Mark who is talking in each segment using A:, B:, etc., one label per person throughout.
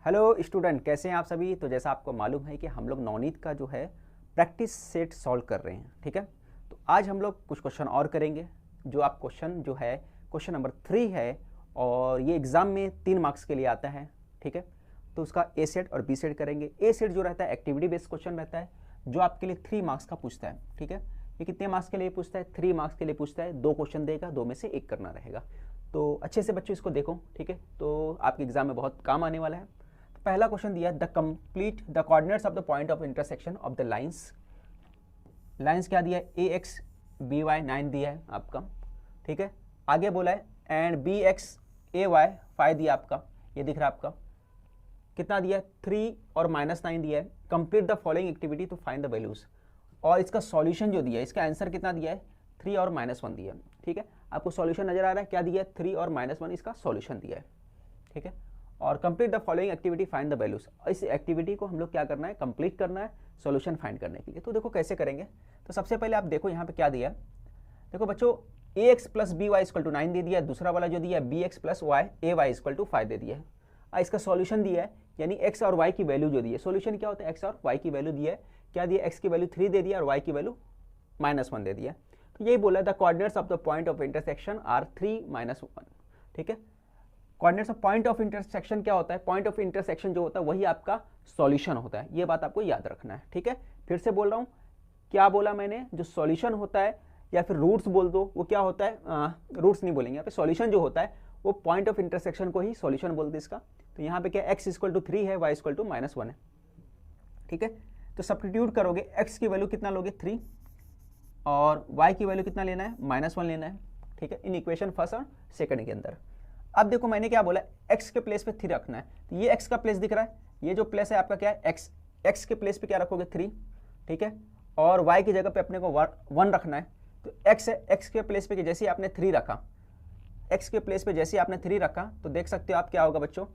A: Hello student, कैसे हैं आप सभी। तो जैसा आपको मालूम है कि हम लोग नवनीत का जो है प्रैक्टिस सेट सॉल्व कर रहे हैं, ठीक है। तो आज हम लोग कुछ क्वेश्चन और करेंगे। जो आप क्वेश्चन जो है क्वेश्चन नंबर 3 है और ये एग्ज़ाम में 3 मार्क्स के लिए आता है, ठीक है। तो उसका ए सेट और बी सेट करेंगे। ए सेट जो रहता है एक्टिविटी बेस्ड क्वेश्चन रहता है जो आपके लिए 3 मार्क्स का पूछता है, ठीक है। ये कितने मार्क्स के लिए पूछता है? 3 मार्क्स के लिए पूछता है। 2 क्वेश्चन देगा, 2 में से 1 करना रहेगा। तो अच्छे से बच्चों इसको देखो, ठीक है। तो आपके एग्जाम में बहुत काम आने वाला है। तो पहला क्वेश्चन दिया है, the complete the coordinates of the point of intersection of the lines. Lines क्या दिया है? ए एक्स बी वाई 9 दिया है आपका, ठीक है। आगे बोला है and B X A Y 5 दिया आपका, ये दिख रहा है आपका। कितना दिया है? 3 और -9 दिया है। Complete the following activity to find the values. और इसका सॉल्यूशन जो दिया है, इसका आंसर कितना दिया है? 3 और -1 दिया है, ठीक है। आपको सॉल्यूशन नजर आ रहा है? क्या दिया है? 3 और -1 इसका सॉल्यूशन दिया है, ठीक है। और complete the following activity find the values. इस एक्टिविटी को हम लोग क्या करना है? कंप्लीट करना है सॉल्यूशन फाइंड करने के लिए। तो देखो कैसे करेंगे। तो सबसे पहले आप देखो यहाँ पे क्या दिया है। देखो बच्चों, A X plus B Y equal to 9 दे दिया है। दूसरा वाला जो दिया है B X plus Y A Y equal to 5 दे दिया है। इसका सॉल्यूशन दिया है, यानी एक्स और वाई की वैल्यू जो दी है। सॉल्यूशन क्या होता है? एक्स और वाई की वैल्यू दी है। क्या दिया? एक्स की वैल्यू 3 दे दिया और वाई की वैल्यू -1 दे दिया। तो यही बोला the coordinates of the point of intersection are 3 -1, ठीक है। Coordinates of point of intersection क्या होता है? पॉइंट ऑफ इंटरसेक्शन जो होता है वही आपका सॉल्यूशन होता है। ये बात आपको याद रखना है, ठीक है। फिर से बोल रहा हूँ, क्या बोला मैंने? जो सॉल्यूशन होता है या फिर रूट्स बोल दो, वो क्या होता है? रूट्स नहीं बोलेंगे यहाँ पे। सॉल्यूशन जो होता है वो पॉइंट ऑफ इंटरसेक्शन को ही सॉल्यूशन बोलते हैं इसका। तो यहाँ पे क्या x इक्वल टू 3 है, y इक्वल टू -1 है, ठीक है। तो सब्स्टिट्यूट करोगे, x की वैल्यू कितना लोगे? 3 और y की वैल्यू कितना लेना है? -1 लेना है, ठीक है। इन इक्वेशन फर्स्ट और सेकंड के अंदर। अब देखो मैंने क्या बोला, x के प्लेस पे 3 रखना है। तो ये x का प्लेस दिख रहा है, ये जो प्लेस है आपका क्या है? x के प्लेस पे क्या रखोगे? 3, ठीक है। और y की जगह पे अपने को 1 रखना है। तो x है, x के प्लेस पे जैसे ही आपने 3 रखा, x के प्लेस पे जैसे ही आपने 3 रखा तो देख सकते हो आप क्या होगा बच्चों।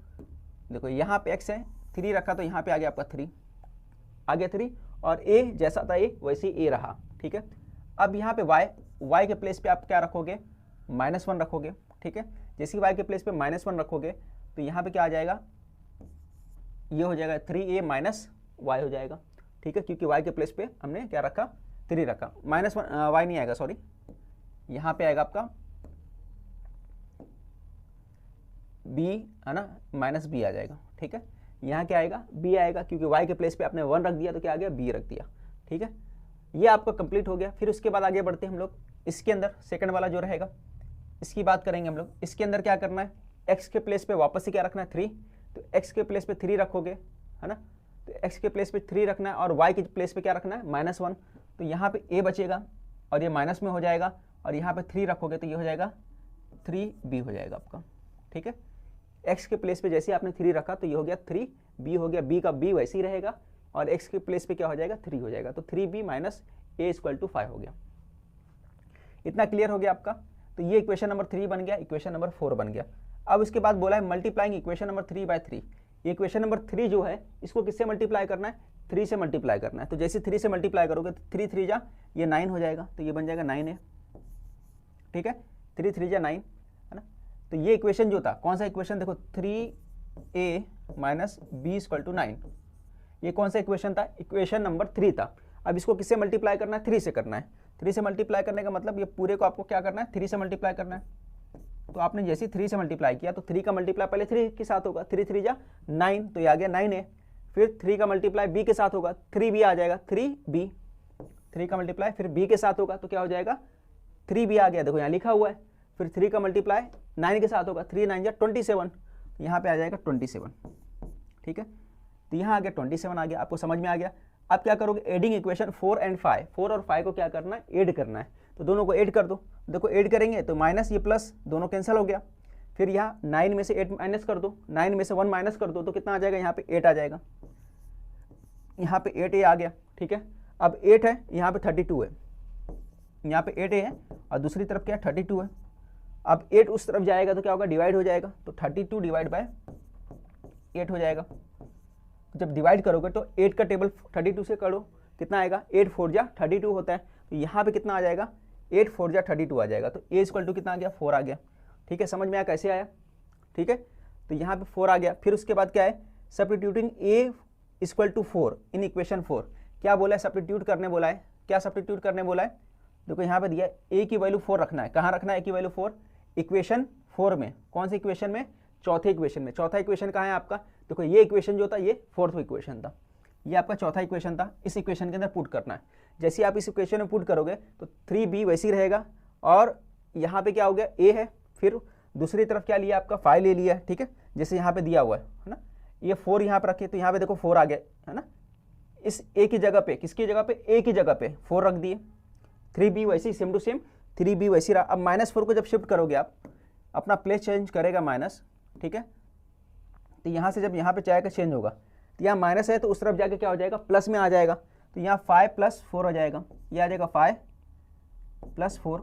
A: देखो यहाँ पे x है, 3 रखा तो यहाँ पे आ गया आपका 3, आ गया 3। और a जैसा था a वैसे ही a रहा, ठीक है। अब यहाँ पे y के प्लेस पे आप क्या रखोगे? -1 रखोगे, ठीक है। जैसे ही y के प्लेस पे -1 रखोगे तो यहाँ पे क्या आ जाएगा? ये हो जाएगा 3a माइनस y हो जाएगा, ठीक है। क्योंकि y के प्लेस पे हमने क्या रखा? 3 रखा। -1 y नहीं आएगा, सॉरी, यहाँ पे आएगा आपका b, है ना, -b आ जाएगा, ठीक है। यहाँ क्या आएगा? b आएगा, क्योंकि y के प्लेस पे आपने 1 रख दिया तो क्या आ गया? b रख दिया, ठीक है। ये आपका कंप्लीट हो गया। फिर उसके बाद आगे बढ़ते हैं हम लोग। इसके अंदर सेकंड वाला जो रहेगा इसकी बात करेंगे हम लोग। इसके अंदर क्या करना है? x के प्लेस पे वापस से क्या रखना है? 3। तो x के प्लेस पे 3 रखोगे, है ना। तो x के प्लेस पे 3 रखना है और y के प्लेस पे क्या रखना है? -1। तो यहाँ पे a बचेगा और ये माइनस में हो जाएगा। और यहाँ पे 3 रखोगे तो ये हो जाएगा 3b हो जाएगा आपका, ठीक है। x के प्लेस पे जैसे आपने 3 रखा तो ये हो गया 3b हो गया। b का b वैसे ही रहेगा और x के प्लेस पे क्या हो जाएगा? 3 हो जाएगा। तो 3b minus a equal to 5 हो गया। इतना क्लियर हो गया आपका। तो ये इक्वेशन नंबर 3 बन गया, इक्वेशन नंबर 4 बन गया। अब उसके बाद बोला है मल्टीप्लाइंग इक्वेशन नंबर 3 बाय 3। ये इक्वेशन नंबर 3 जो है इसको किससे मल्टीप्लाई करना है? 3 से मल्टीप्लाई करना है। तो जैसे 3 से मल्टीप्लाई करोगे तो 3 3 जा ये 9 हो जाएगा, तो ये बन जाएगा 9a, ठीक है। 3 3 जा 9, है ना। तो ये इक्वेशन जो था, कौन सा इक्वेशन? देखो 3a minus b equal to 9, ये कौन सा इक्वेशन था? इक्वेशन नंबर 3 था। अब इसको किससे मल्टीप्लाई करना है? 3 से करना है। 3 से मल्टीप्लाई करने का मतलब ये पूरे को आपको क्या करना है? 3 से मल्टीप्लाई करना है। तो आपने जैसे 3 से मल्टीप्लाई किया तो 3 का मल्टीप्लाई पहले 3 के साथ होगा, 3 3 जा 9, तो ये आ गया 9a। फिर 3 का मल्टीप्लाई b के साथ होगा, 3b आ जाएगा, 3b। 3 का मल्टीप्लाई फिर b के साथ होगा तो क्या हो जाएगा? 3b आ गया, देखो यहाँ लिखा हुआ है। फिर 3 का मल्टीप्लाई 9 के साथ होगा, 3 9 जा 27, तो यहाँ पे आ जाएगा 27, ठीक है। तो यहाँ आ गया 27 आ गया, आपको समझ में आ गया। अब क्या करोगे? एडिंग इक्वेशन 4 एंड 5, 4 और 5 को क्या करना है? ऐड करना है। तो दोनों को ऐड कर दो। देखो ऐड करेंगे तो माइनस ये प्लस दोनों कैंसिल हो गया। फिर यहाँ 9 में से 8 माइनस कर दो, 9 में से 1 माइनस कर दो तो कितना आ जाएगा? यहाँ पे 8 आ जाएगा, यहाँ पे 8a आ गया, ठीक है। अब 8 है, यहाँ पे 32 है, यहाँ पे 8a है और दूसरी तरफ क्या है? 32 है। अब 8 उस तरफ जाएगा तो क्या होगा? डिवाइड हो जाएगा, तो 32 डिवाइड बाय 8 हो जाएगा। जब डिवाइड करोगे तो 8 का टेबल 32 से करो, कितना आएगा? 8 4 जा 32 होता है। तो यहाँ पे कितना आ जाएगा? 8 4 जा 32 आ जाएगा। तो a इक्वल टू कितना आ गया? 4 आ गया, ठीक है। समझ में आया कैसे आया? ठीक है। तो यहाँ पे 4 आ गया। फिर उसके बाद क्या है? Substituting a equal to 4 in equation 4। क्या बोला है? सब्स्टिट्यूट करने बोला है। क्या सब्स्टिट्यूट करने बोला है? देखो यहाँ पे दिया है a की वैल्यू 4 रखना है। कहाँ रखना है a की वैल्यू 4? इक्वेशन 4 में। कौन सी इक्वेशन में? चौथे इक्वेशन में। चौथा इक्वेशन कहाँ है आपका? देखो ये इक्वेशन जो था ये फोर्थ इक्वेशन था, ये आपका चौथा इक्वेशन था। इस इक्वेशन के अंदर पुट करना है। जैसे आप इस इक्वेशन में पुट करोगे तो 3b वैसे ही रहेगा, और यहाँ पे क्या हो गया? a है, फिर दूसरी तरफ क्या लिया आपका? 5 ले लिया, ठीक है, जैसे यहाँ पे दिया हुआ है ना। ये 4 यहाँ पे रखे तो यहाँ पे देखो 4 आ गया, है ना। इस a की जगह पे, किसकी जगह पे? a की जगह पे 4 रख दिए। 3b वैसे ही सेम टू सेम 3b वैसे रहा। अब -4 को जब शिफ्ट करोगे आप, अपना प्लेस चेंज करेगा माइनस, ठीक है। तो यहाँ से जब यहाँ पे जाएगा चेंज होगा, तो यहाँ माइनस है तो उस तरफ जाके क्या हो जाएगा? प्लस में आ जाएगा। तो यहाँ 5 + 4 हो जाएगा, ये आ जाएगा 5 + 4।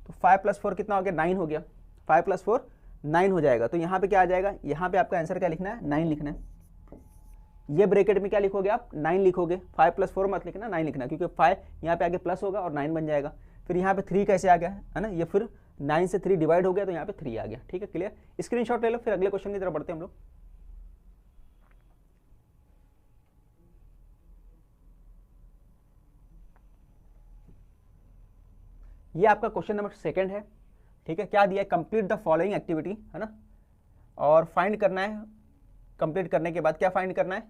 A: तो 5 + 4 कितना हो गया? 9 हो गया। 5 + 4 9 हो जाएगा। तो यहाँ पे क्या आ जाएगा? यहाँ पे आपका आंसर क्या लिखना है? 9 लिखना है। ये ब्रैकेट में क्या लिखोगे आप? 9 लिखोगे। 5 + 4 मत लिखना, 9 लिखना, क्योंकि 5 यहाँ पे आगे प्लस होगा और 9 बन जाएगा। फिर यहाँ पे 3 कैसे आ गया, है ना, ये फिर 9 से 3 डिवाइड हो गया तो यहाँ पे 3 आ गया। ठीक है, क्लियर? स्क्रीनशॉट ले लो, फिर अगले क्वेश्चन की तरफ बढ़ते हैं हम लोग। ये आपका क्वेश्चन नंबर 2 है, ठीक है। क्या दिया है? कंप्लीट द फॉलोइंग एक्टिविटी, है ना, और फाइंड करना है। कंप्लीट करने के बाद क्या फाइंड करना है?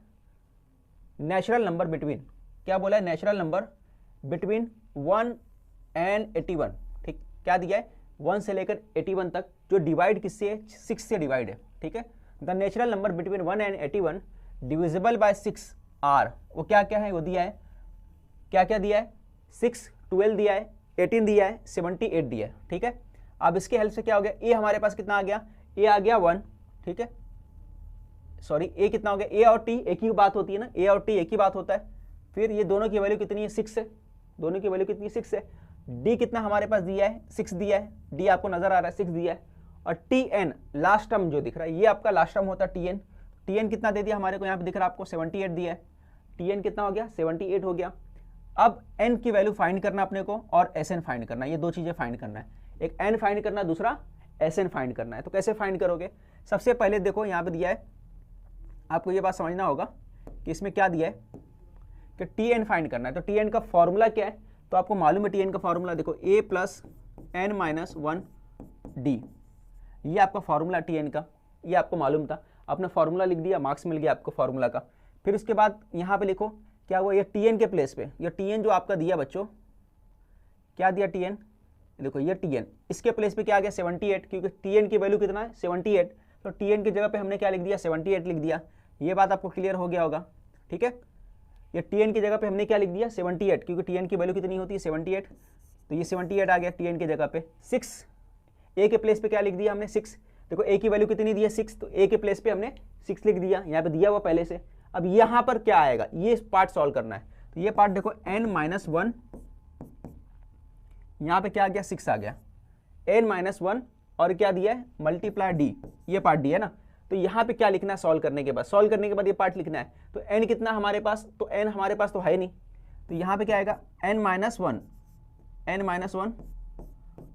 A: नेचुरल नंबर बिटवीन, क्या बोला है? नेचुरल नंबर बिटवीन 1 and 81, ठीक। क्या दिया है? 1 से लेकर 81 तक, जो डिवाइड किससे है? 6 से डिवाइड है, ठीक है। The natural number between 1 and 81 divisible by 6 are, वो क्या क्या है? वो दिया है, क्या क्या दिया है? 6, 12 दिया है, 18 दिया है, 78 दिया है, ठीक है। अब इसके हेल्प से क्या हो गया? ए हमारे पास कितना आ गया? ए आ गया 1, ठीक है। सॉरी, ए कितना हो गया? ए और टी एक ही बात होती है ना, ए और टी एक ही बात होता है। फिर ये दोनों की वैल्यू कितनी है? 6 है। दोनों की वैल्यू कितनी? 6 है। डी कितना हमारे पास दिया है? 6 दिया है। डी आपको नजर आ रहा है, 6 दिया है। और टी एन लास्ट टर्म जो दिख रहा है, ये आपका लास्ट टर्म होता है टी एन। टी एन कितना दे दिया हमारे को? यहाँ पे दिख रहा है आपको 78 दिया है। टी एन कितना हो गया? 78 हो गया। अब एन की वैल्यू फाइंड करना अपने को, और एस एन फाइंड करना। ये दो चीजें फाइंड करना है, एक एन फाइंड करना, दूसरा एस एन फाइंड करना है। तो कैसे फाइंड करोगे? सबसे पहले देखो यहाँ पे दिया है, आपको ये बात समझना होगा कि इसमें क्या दिया है कि टी एन फाइंड करना है। तो टी एन का फॉर्मूला क्या है? तो आपको मालूम है टी एन का फॉर्मूला, देखो a + n - 1 d, ये आपका फॉर्मूला टी एन का, ये आपको मालूम था। आपने फॉर्मूला लिख दिया, मार्क्स मिल गया आपको फॉर्मूला का। फिर उसके बाद यहाँ पे लिखो क्या हुआ? ये टी एन के प्लेस पे, ये टी एन जो आपका दिया बच्चों, क्या दिया टी एन? देखो ये टी एन, इसके प्लेस पे क्या आ गया? 78, क्योंकि टी एन की वैल्यू कितना है? 78। तो टी एन की जगह पे हमने क्या लिख दिया? 78 लिख दिया। ये बात आपको क्लियर हो गया होगा, ठीक है। ये टी एन की जगह पे हमने क्या लिख दिया? 78, क्योंकि टी एन की वैल्यू कितनी होती है? 78। तो ये 78 आ गया टी एन की जगह पे। 6, ए के प्लेस पे क्या लिख दिया हमने? 6। देखो ए की वैल्यू कितनी दी है? 6, तो ए के प्लेस पे हमने 6 लिख दिया, यहाँ पे दिया हुआ पहले से। अब यहाँ पर क्या आएगा? ये पार्ट सॉल्व करना है। तो ये पार्ट देखो n-1, यहाँ पे क्या आ गया? 6 आ गया। n-1 और क्या दिया है? मल्टीप्लाई डी, ये पार्ट डी है ना। तो यहाँ पे क्या लिखना है? सॉल्व करने के बाद, सॉल्व करने के बाद ये पार्ट लिखना है। तो n कितना हमारे पास? तो n हमारे पास तो है नहीं, तो यहाँ पे क्या आएगा? n-1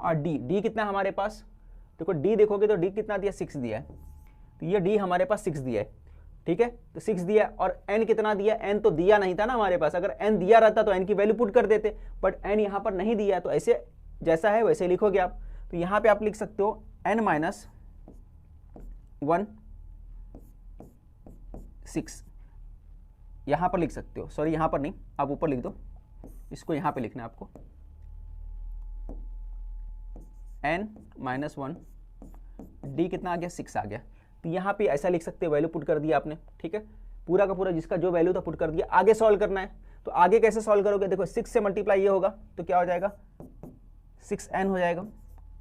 A: और d कितना हमारे पास? देखो d देखोगे तो d कितना दिया? 6 दिया है। तो ये d हमारे पास 6 दिया है, ठीक है। तो 6 दिया, और n कितना दिया? n तो दिया नहीं था ना हमारे पास। अगर n दिया रहता तो n की वैल्यू पुट कर देते, बट n यहाँ पर नहीं दिया है, तो ऐसे जैसा है वैसे लिखोगे आप। तो यहाँ पे आप लिख सकते हो n-1 6, यहाँ पर लिख सकते हो। सॉरी, यहाँ पर नहीं, आप ऊपर लिख दो, इसको यहाँ पे लिखना है आपको। n-1, d कितना आ गया? 6 आ गया। तो यहाँ पे ऐसा लिख सकते हो, वैल्यू पुट कर दिया आपने, ठीक है। पूरा का पूरा जिसका जो वैल्यू था पुट कर दिया। आगे सॉल्व करना है, तो आगे कैसे सॉल्व करोगे? देखो 6 से मल्टीप्लाई ये होगा तो क्या हो जाएगा? 6n हो जाएगा,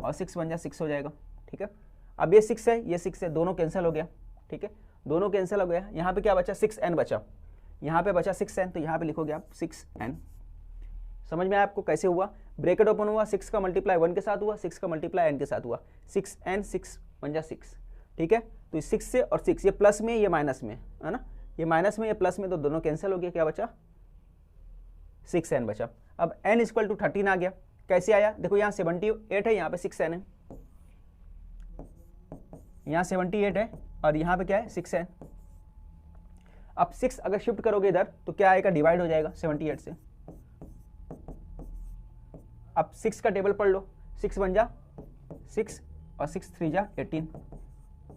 A: और 6 बन जाए 6 हो जाएगा, ठीक है। अब ये 6 है, ये 6 है, दोनों कैंसिल हो गया, ठीक है, दोनों कैंसिल हो गया। यहाँ पे क्या बचा? 6n बचा, यहाँ पे बचा 6n, तो यहाँ पे लिखोगे आप 6n। समझ में आया आपको कैसे हुआ? ब्रैकेट ओपन हुआ, 6 का मल्टीप्लाई 1 के साथ हुआ, 6 का मल्टीप्लाई n के साथ हुआ, 6n, 6 बन जा 6, ठीक है। तो 6 से और 6, ये प्लस में ये माइनस में, है ना, ये माइनस में ये प्लस में, तो दोनों कैंसिल हो गया। क्या बचा? 6n बचा। अब n = 13 आ गया। कैसे आया? देखो यहाँ 78 है, यहाँ पे 6n है, यहाँ 78 है और यहाँ पे क्या है? 6n। अब 6 अगर शिफ्ट करोगे इधर तो क्या आएगा, डिवाइड हो जाएगा 78 से। अब 6 का टेबल पढ़ लो, 6 बन जा 6 और 6 3 जा 18,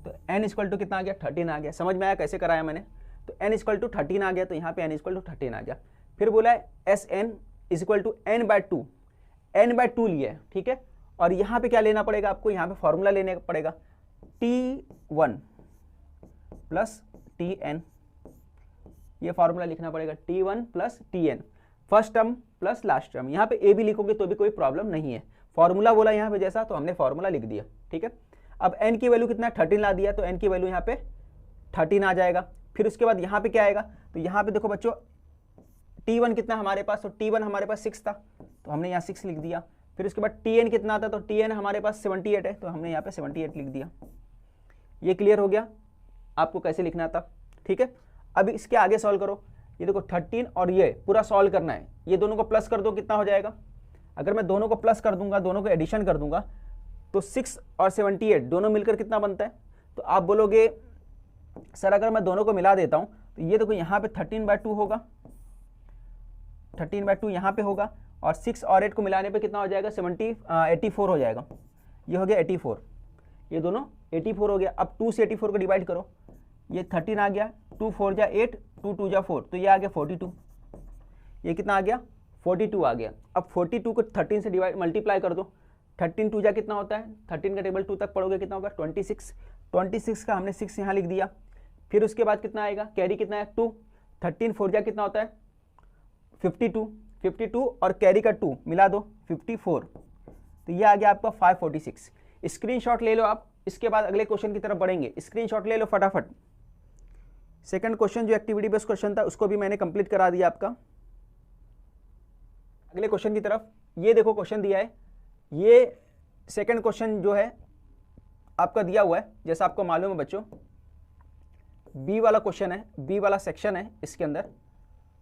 A: तो n इक्वल टू कितना आ गया, 13 आ गया। समझ में आया कैसे कराया मैंने, तो n इक्वल टू 13 आ गया, तो यहाँ पे n इक्वल टू 13 आ गया। फिर बोला है S N is equal to n by 2, n by 2 लिया है, ठीक है। और यहाँ पे क्या लेना पड़ेगा आपको, यहाँ पे फॉर्मूला लेने पड़ेगा T1 प्लस Tn, ये फॉर्मूला लिखना पड़ेगा T1 plus Tn, first term plus last term. यहाँ पे ए भी लिखोगे तो भी कोई प्रॉब्लम नहीं है, फॉर्मूला बोला यहाँ पे जैसा, तो हमने फॉर्मूला लिख दिया, ठीक है। अब n की वैल्यू कितना, 13 ला दिया, तो n की वैल्यू यहाँ पे 13 आ जाएगा। फिर उसके बाद यहाँ पे क्या आएगा, तो यहाँ पे देखो बच्चों T1 कितना हमारे पास, तो T1 हमारे पास 6 था, तो हमने यहाँ 6 लिख दिया। फिर उसके बाद Tn कितना था, तो Tn हमारे पास 78 है, तो हमने यहाँ पे 78 लिख दिया। ये क्लियर हो गया आपको कैसे लिखना था, ठीक है। अब इसके आगे सॉल्व करो, ये देखो 13 और ये पूरा सॉल्व करना है, ये दोनों को प्लस कर दो, कितना हो जाएगा। अगर मैं दोनों को प्लस कर दूंगा, दोनों को एडिशन कर दूंगा, तो 6 और 78 दोनों मिलकर कितना बनता है, तो आप बोलोगे सर अगर मैं दोनों को मिला देता हूं, तो ये देखो यहाँ पे 13/2 होगा, 13/2 यहाँ पे होगा, और 6 और 8 को मिलाने पे कितना हो जाएगा, 84 हो जाएगा। ये हो गया 84, ये दोनों 84 हो गया। अब 2 से 84 को डिवाइड करो, ये 13 आ गया, 2 4 जा 8, 2 2 जा 4, तो ये आ गया 42, ये कितना आ गया 42 आ गया। अब 42 को 13 से डिवाइड मल्टीप्लाई कर दो, 13 2 जा कितना होता है, 13 का टेबल 2 तक पढ़ोगे कितना होगा 26, 26 का हमने 6 यहाँ लिख दिया। फिर उसके बाद कितना आएगा, कैरी कितना है 2, 13 4 जा कितना होता है 52, 52 और कैरी का 2 मिला दो 54, तो ये आ गया आपका 546। स्क्रीनशॉट ले लो आप, इसके बाद अगले क्वेश्चन की तरफ बढ़ेंगे, स्क्रीनशॉट ले लो फटाफट। सेकंड क्वेश्चन जो एक्टिविटी बेस्ड क्वेश्चन था उसको भी मैंने कंप्लीट करा दिया आपका। अगले क्वेश्चन की तरफ, ये देखो क्वेश्चन दिया है, ये सेकंड क्वेश्चन जो है आपका दिया हुआ है, जैसा आपको मालूम है बच्चों बी वाला क्वेश्चन है, बी वाला सेक्शन है इसके अंदर,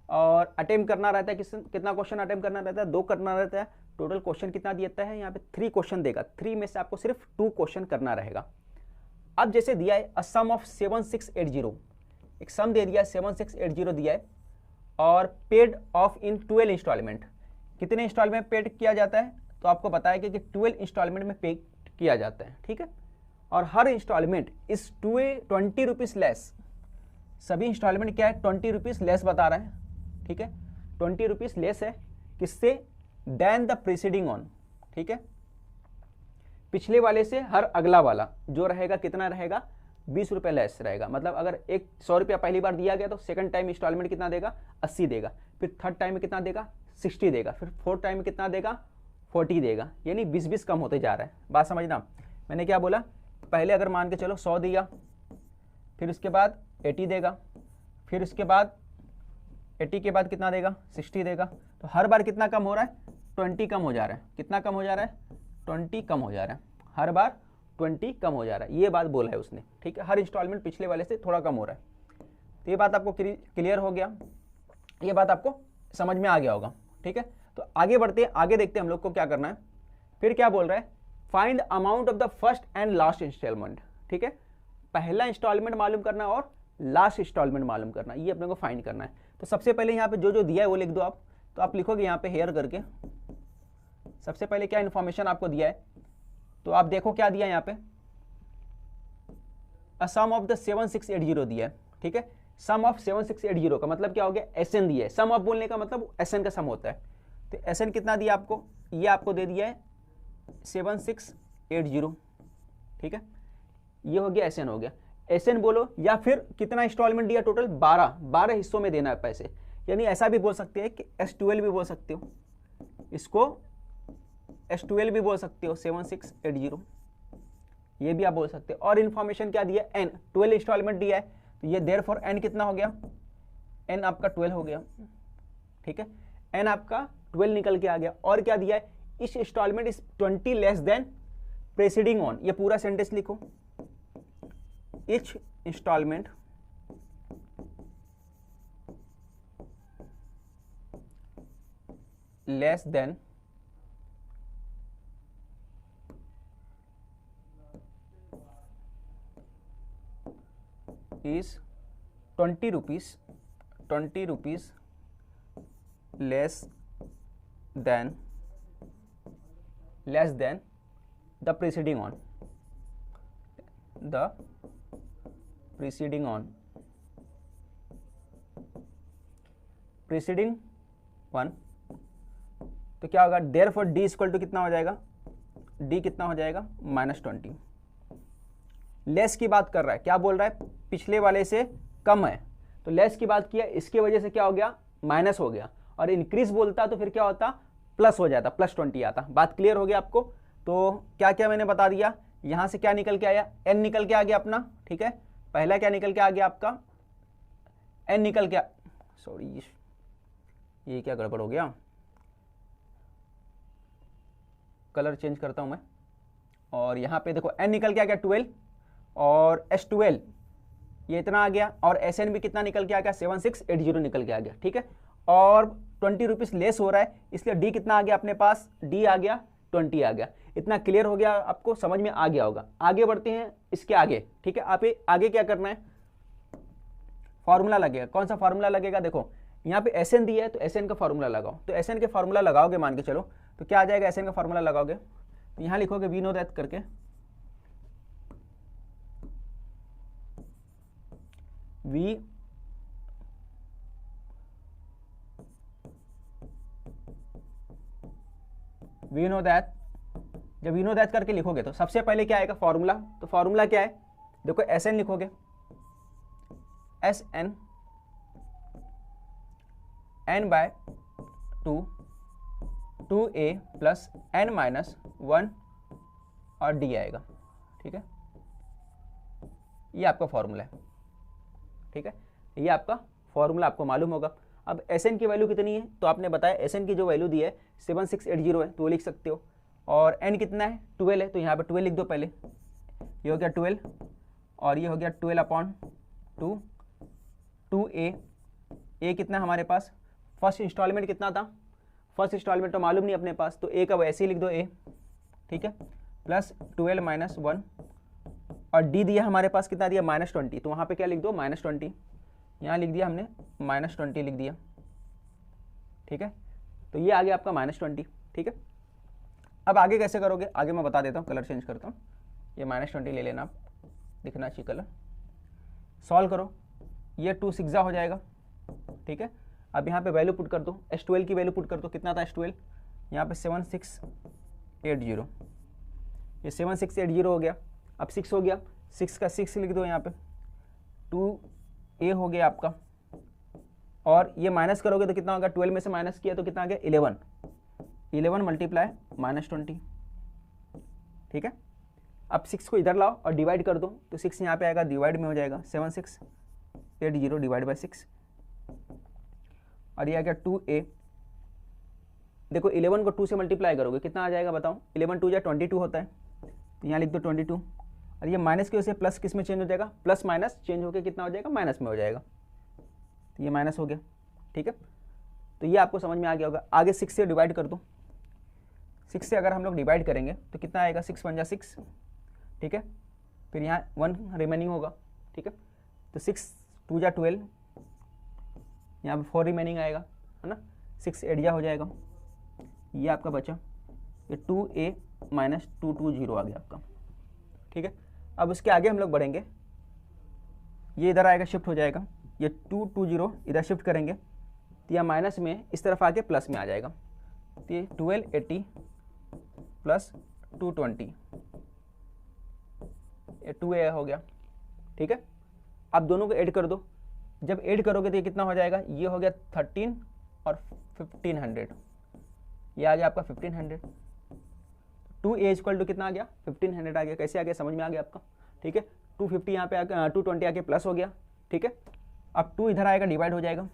A: और अटेम्प्ट करना रहता है कितना क्वेश्चन अटेम्प्ट करना रहता है, 2 करना रहता है। टोटल क्वेश्चन कितना देता है, यहाँ पे 3 क्वेश्चन देगा, 3 में से आपको सिर्फ 2 क्वेश्चन करना रहेगा। अब जैसे दिया है अ सम ऑफ 7680, एक सम दे दिया 7680 दिया है, और पेड ऑफ इन 12 इंस्टॉलमेंट, कितने इंस्टॉलमेंट पेड किया जाता है, तो आपको बताया कि 12 इंस्टॉलमेंट में पे किया जाता है, ठीक है। और हर इंस्टॉलमेंट इस 20 रुपीज़ लेस, सभी इंस्टॉलमेंट क्या है 20 रुपीज़ लेस बता रहा है, ठीक है, 20 रुपीज़ लेस है किससे, देन द प्रीसीडिंग ऑन, ठीक है, पिछले वाले से हर अगला वाला जो रहेगा कितना रहेगा 20 रुपये लेस रहेगा। मतलब अगर 100 रुपया पहली बार दिया गया तो सेकंड टाइम इंस्टॉलमेंट कितना देगा 80 देगा, फिर थर्ड टाइम में कितना देगा 60 देगा, फिर फोर्थ टाइम में कितना देगा 40 देगा, यानी 20-20 कम होते जा रहा है। बात समझना, मैंने क्या बोला, पहले अगर मान के चलो 100 दिया, फिर उसके बाद 80 देगा, फिर उसके बाद 80 के बाद कितना देगा 60 देगा, तो हर बार कितना कम हो रहा है 20 कम हो जा रहा है, कितना कम हो जा रहा है 20 कम हो जा रहा है, हर बार 20 कम हो जा रहा है, ये बात बोला है उसने, ठीक है। हर इंस्टॉलमेंट पिछले वाले से थोड़ा कम हो रहा है, तो ये बात आपको क्लियर हो गया, ये बात आपको समझ में आ गया होगा, ठीक है। तो आगे बढ़ते हैं, आगे देखते हैं हम लोग को क्या करना है। फिर क्या बोल रहा है, find the amount of the first and last instalment, ठीक है, पहला इंस्टॉलमेंट मालूम करना और लास्ट इंस्टॉलमेंट मालूम करना, ये अपने को फाइंड करना है। तो सबसे पहले यहाँ पे जो जो दिया है वो लिख दो आप, तो आप लिखोगे यहाँ पे हेयर करके, सबसे पहले क्या इन्फॉर्मेशन आपको दिया है, तो आप देखो क्या दिया है यहाँ पे, अ सम ऑफ द 7680 दिया है, ठीक है। सम ऑफ 7680 का मतलब क्या हो गया, एसएन दिया है, सम ऑफ बोलने का मतलब एसएन का सम होता है, तो एसएन कितना दिया आपको, ये आपको दे दिया है 7680, ठीक है, ये हो गया एसएन हो गया। एसएन बोलो, या फिर कितना इंस्टॉलमेंट दिया टोटल 12 हिस्सों में देना है पैसे, यानी ऐसा भी बोल सकते हैं कि S12 भी बोल सकते हो, इसको S12 भी बोल सकते हो 7680, ये भी आप बोल सकते हो। और इन्फॉर्मेशन क्या दिया, एन 12 इंस्टॉलमेंट दिया है, तो ये देयरफॉर एन कितना हो गया, एन आपका 12 हो गया, ठीक है, एन आपका 12 निकल के आ गया। और क्या दिया है, इस instalment is 20 less than preceding one, ये पूरा सेंटेंस लिखो, each instalment less than is 20 rupees less than the preceding one, तो क्या होगा, देयरफॉर डी इक्वल टू कितना हो जाएगा, डी कितना हो जाएगा -20। लेस की बात कर रहा है, क्या बोल रहा है, पिछले वाले से कम है, तो लेस की बात किया, इसकी वजह से क्या हो गया, माइनस हो गया, और इंक्रीज बोलता तो फिर क्या होता, प्लस हो जाता, +20 आता। बात क्लियर हो गया आपको। तो क्या क्या मैंने बता दिया, यहां से क्या निकल के आया, n निकल के आ गया अपना, ठीक है। पहला क्या निकल के आ गया आपका, n निकल के, सॉरी ये क्या गड़बड़ हो गया, कलर चेंज करता हूं मैं, और यहां पे देखो n निकल के आ गया 12, और S12 ये इतना आ गया, और SN भी कितना निकल के आ गया, 7680 निकल के आ गया, ठीक है। और 20 रुपीज़ लेस हो रहा है, इसलिए डी कितना आ गया अपने पास, डी आ गया 20 आ गया। इतना क्लियर हो गया, आपको समझ में आ गया होगा। आगे बढ़ते हैं इसके आगे, ठीक है। आप आगे क्या करना है, फॉर्मूला लगेगा। कौन सा फॉर्मूला लगेगा, देखो यहाँ पे SN दिया है, तो SN का फॉर्मूला लगाओ। तो SN के फॉर्मूला लगाओगे, मान के चलो, तो क्या आ जाएगा, SN का फॉर्मूला लगाओगे तो यहाँ लिखोगे वी नो दैट करके, वी नो दैट। जब वी नो दैट करके लिखोगे तो सबसे पहले क्या आएगा, फॉर्मूला। तो फॉर्मूला क्या है, देखो SN लिखोगे, SN n/2 2a plus n-1 और d आएगा, ठीक है। ये आपका फॉर्मूला है, ठीक है। ये आपका फॉर्मूला आपको मालूम होगा। अब SN की वैल्यू कितनी है, तो आपने बताया SN की जो वैल्यू दी है 7680 है, तो वो लिख सकते हो। और n कितना है, 12 है, तो यहाँ पे 12 लिख दो पहले। ये हो गया 12, और ये हो गया 12/2 2a। a कितना हमारे पास, फर्स्ट इंस्टॉलमेंट कितना था, फर्स्ट इंस्टॉलमेंट तो मालूम नहीं अपने पास, तो a का वैसे ही लिख दो a, ठीक है, प्लस 12 - 1, और d दिया हमारे पास कितना दिया, -20, तो वहाँ पे क्या लिख दो, -20। यहाँ लिख दिया हमने -20 लिख दिया, ठीक है। तो ये आ गया आपका -20, ठीक है। अब आगे कैसे करोगे, आगे मैं बता देता हूँ, कलर चेंज करता हूँ। ये -20 ले लेना, आप दिखना चाहिए कलर। सॉल्व करो, ये 2 6 हो जाएगा, ठीक है। अब यहाँ पे वैल्यू पुट कर दो, S12 की वैल्यू पुट कर दो, कितना था S12, यहाँ पे 7680, ये 7680 हो गया। अब 6 हो गया, 6 का 6 लिख दो यहाँ पे, 2a हो गया आपका, और ये माइनस करोगे तो कितना होगा, 12 में से माइनस किया तो कितना आ गया, 11 मल्टीप्लाई -20, ठीक है। अब 6 को इधर लाओ और डिवाइड कर दो, तो 6 यहाँ पे आएगा, डिवाइड में हो जाएगा 7680 डिवाइड बाई 6, और ये आ गया 2a। देखो 11 को 2 से मल्टीप्लाई करोगे कितना आ जाएगा, बताओ, 11 2 = 22 होता है, तो यहाँ लिख दो 22, और ये माइनस की वजह से प्लस किस में चेंज हो जाएगा, प्लस माइनस चेंज होकर कितना हो जाएगा, माइनस में हो जाएगा, तो ये माइनस हो गया, ठीक है। तो ये आपको समझ में आ गया होगा। आगे 6 से डिवाइड कर दो, 6 से अगर हम लोग डिवाइड करेंगे तो कितना आएगा, 6 × 6, ठीक है। फिर यहाँ 1 रिमेनिंग होगा, ठीक है। तो 6 2 = 12, यहाँ पे 4 रिमेनिंग आएगा, है ना, 6 8 हो जाएगा, ये आपका बचा, ये 2a - 220 आ गया आपका, ठीक है। अब उसके आगे हम लोग बढ़ेंगे, ये इधर आएगा, शिफ्ट हो जाएगा, ये 220 इधर शिफ्ट करेंगे, तो यह माइनस में इस तरफ आके प्लस में आ जाएगा, तो ये 1280 प्लस 220, ये 2a हो गया, ठीक है। अब दोनों को ऐड कर दो, जब ऐड करोगे तो ये कितना हो जाएगा, ये हो गया 13 और 1500, ये आ गया आपका 1500। 2a = कितना आ गया, 1500 आ गया। कैसे आ गया, समझ में आ गया आपका, ठीक है। 250 यहाँ पे आके 220 आके प्लस हो गया, ठीक है। अब 2 इधर आएगा, डिवाइड हो जाएगा,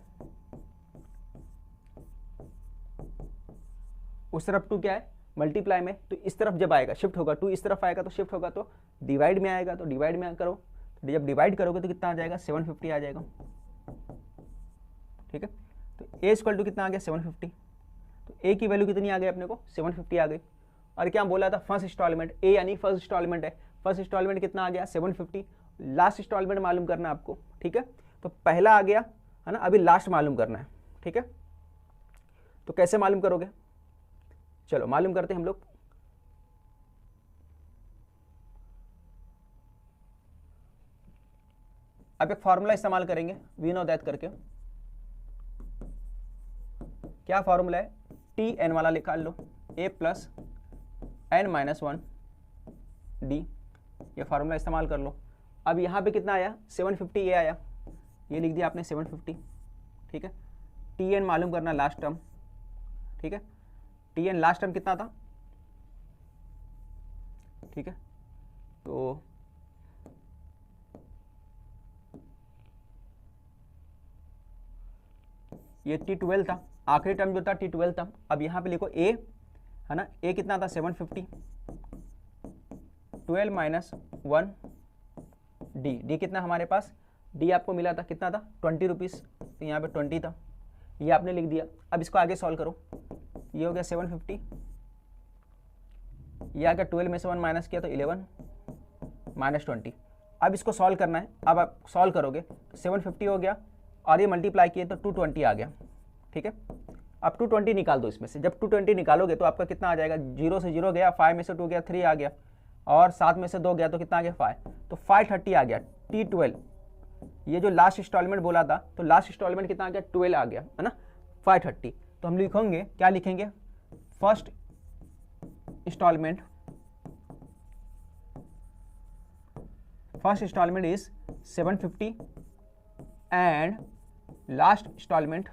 A: उस तरफ 2 क्या है, मल्टीप्लाई में, तो इस तरफ जब आएगा शिफ्ट होगा, 2 इस तरफ आएगा तो शिफ्ट होगा, तो डिवाइड में आएगा, तो डिवाइड में करो, तो जब डिवाइड करोगे तो कितना आ जाएगा, 750 आ जाएगा, ठीक है। तो a = कितना आ गया, 750, तो a की वैल्यू कितनी आ गई अपने को, 750 आ गई। और क्या बोला था, फर्स्ट इंस्टॉलमेंट, a यानी फर्स्ट इंस्टॉलमेंट है, फर्स्ट इंस्टॉलमेंट कितना आ गया, 750। लास्ट इंस्टॉलमेंट मालूम करना आपको, ठीक है। तो पहला आ गया है ना, अभी लास्ट मालूम करना है, ठीक है। तो कैसे मालूम करोगे, चलो मालूम करते हैं हम लोग। अब एक फॉर्मूला इस्तेमाल करेंगे वी नो दैट करके। क्या फॉर्मूला है, टी एन वाला निकाल लो, ए प्लस एन माइनस 1 डी, ये फार्मूला इस्तेमाल कर लो। अब यहाँ पे कितना आया 750 ए आया, ये लिख दिया आपने 750, ठीक है। टी एन मालूम करना लास्ट टर्म, ठीक है। टी एन लास्ट टर्म कितना था, ठीक है। तो ये T12 था, आखिरी टर्म जो था T12 था। अब यहाँ पे लिखो ए है ना, ए कितना था 750, 12 माइनस 1 डी, डी कितना हमारे पास, डी आपको मिला था कितना था 20 रुपीज़, तो यहाँ पे 20 था, ये आपने लिख दिया। अब इसको आगे सॉल्व करो, ये हो गया 750, ये आ गया 12 में से 1 माइनस किया तो 11 माइनस 20। अब इसको सॉल्व करना है, अब आप सॉल्व करोगे तो 750 हो गया और ये मल्टीप्लाई किए तो 220 आ गया, ठीक है। अब 220 निकाल दो इसमें से, जब 220 निकालोगे तो आपका कितना आ जाएगा, 0 से 0 गया, 5 में से 2 गया 3 आ गया, और 7 में से 2 गया तो कितना आ गया 5, तो 530 आ गया। T12 ये जो लास्ट इंस्टॉलमेंट बोला था, तो लास्ट इंस्टॉलमेंट कितना आ गया 12 आ गया है ना, 530। तो हम लिखेंगे, क्या लिखेंगे, first instalment is 750 and last instalment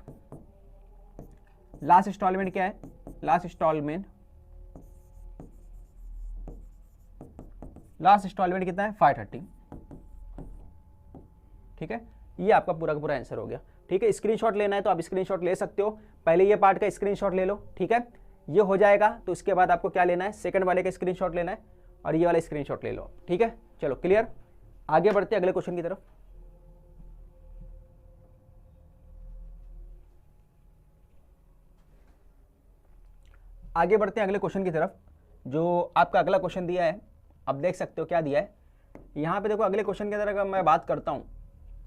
A: क्या है, लास्ट इंस्टॉलमेंट कितना है 530, ठीक है। ये आपका पूरा का पूरा आंसर हो गया, ठीक है। स्क्रीनशॉट लेना है तो आप स्क्रीनशॉट ले सकते हो, पहले ये पार्ट का स्क्रीनशॉट ले लो, ठीक है। ये हो जाएगा तो उसके बाद आपको क्या लेना है, सेकंड वाले का स्क्रीनशॉट लेना है और ये वाला स्क्रीनशॉट ले लो, ठीक है। चलो क्लियर, आगे बढ़ते हैं अगले क्वेश्चन की तरफ। आगे बढ़ते हैं अगले क्वेश्चन की तरफ। जो आपका अगला क्वेश्चन दिया है, अब देख सकते हो क्या दिया है यहाँ पे। देखो अगले क्वेश्चन के अंदर अगर मैं बात करता हूँ,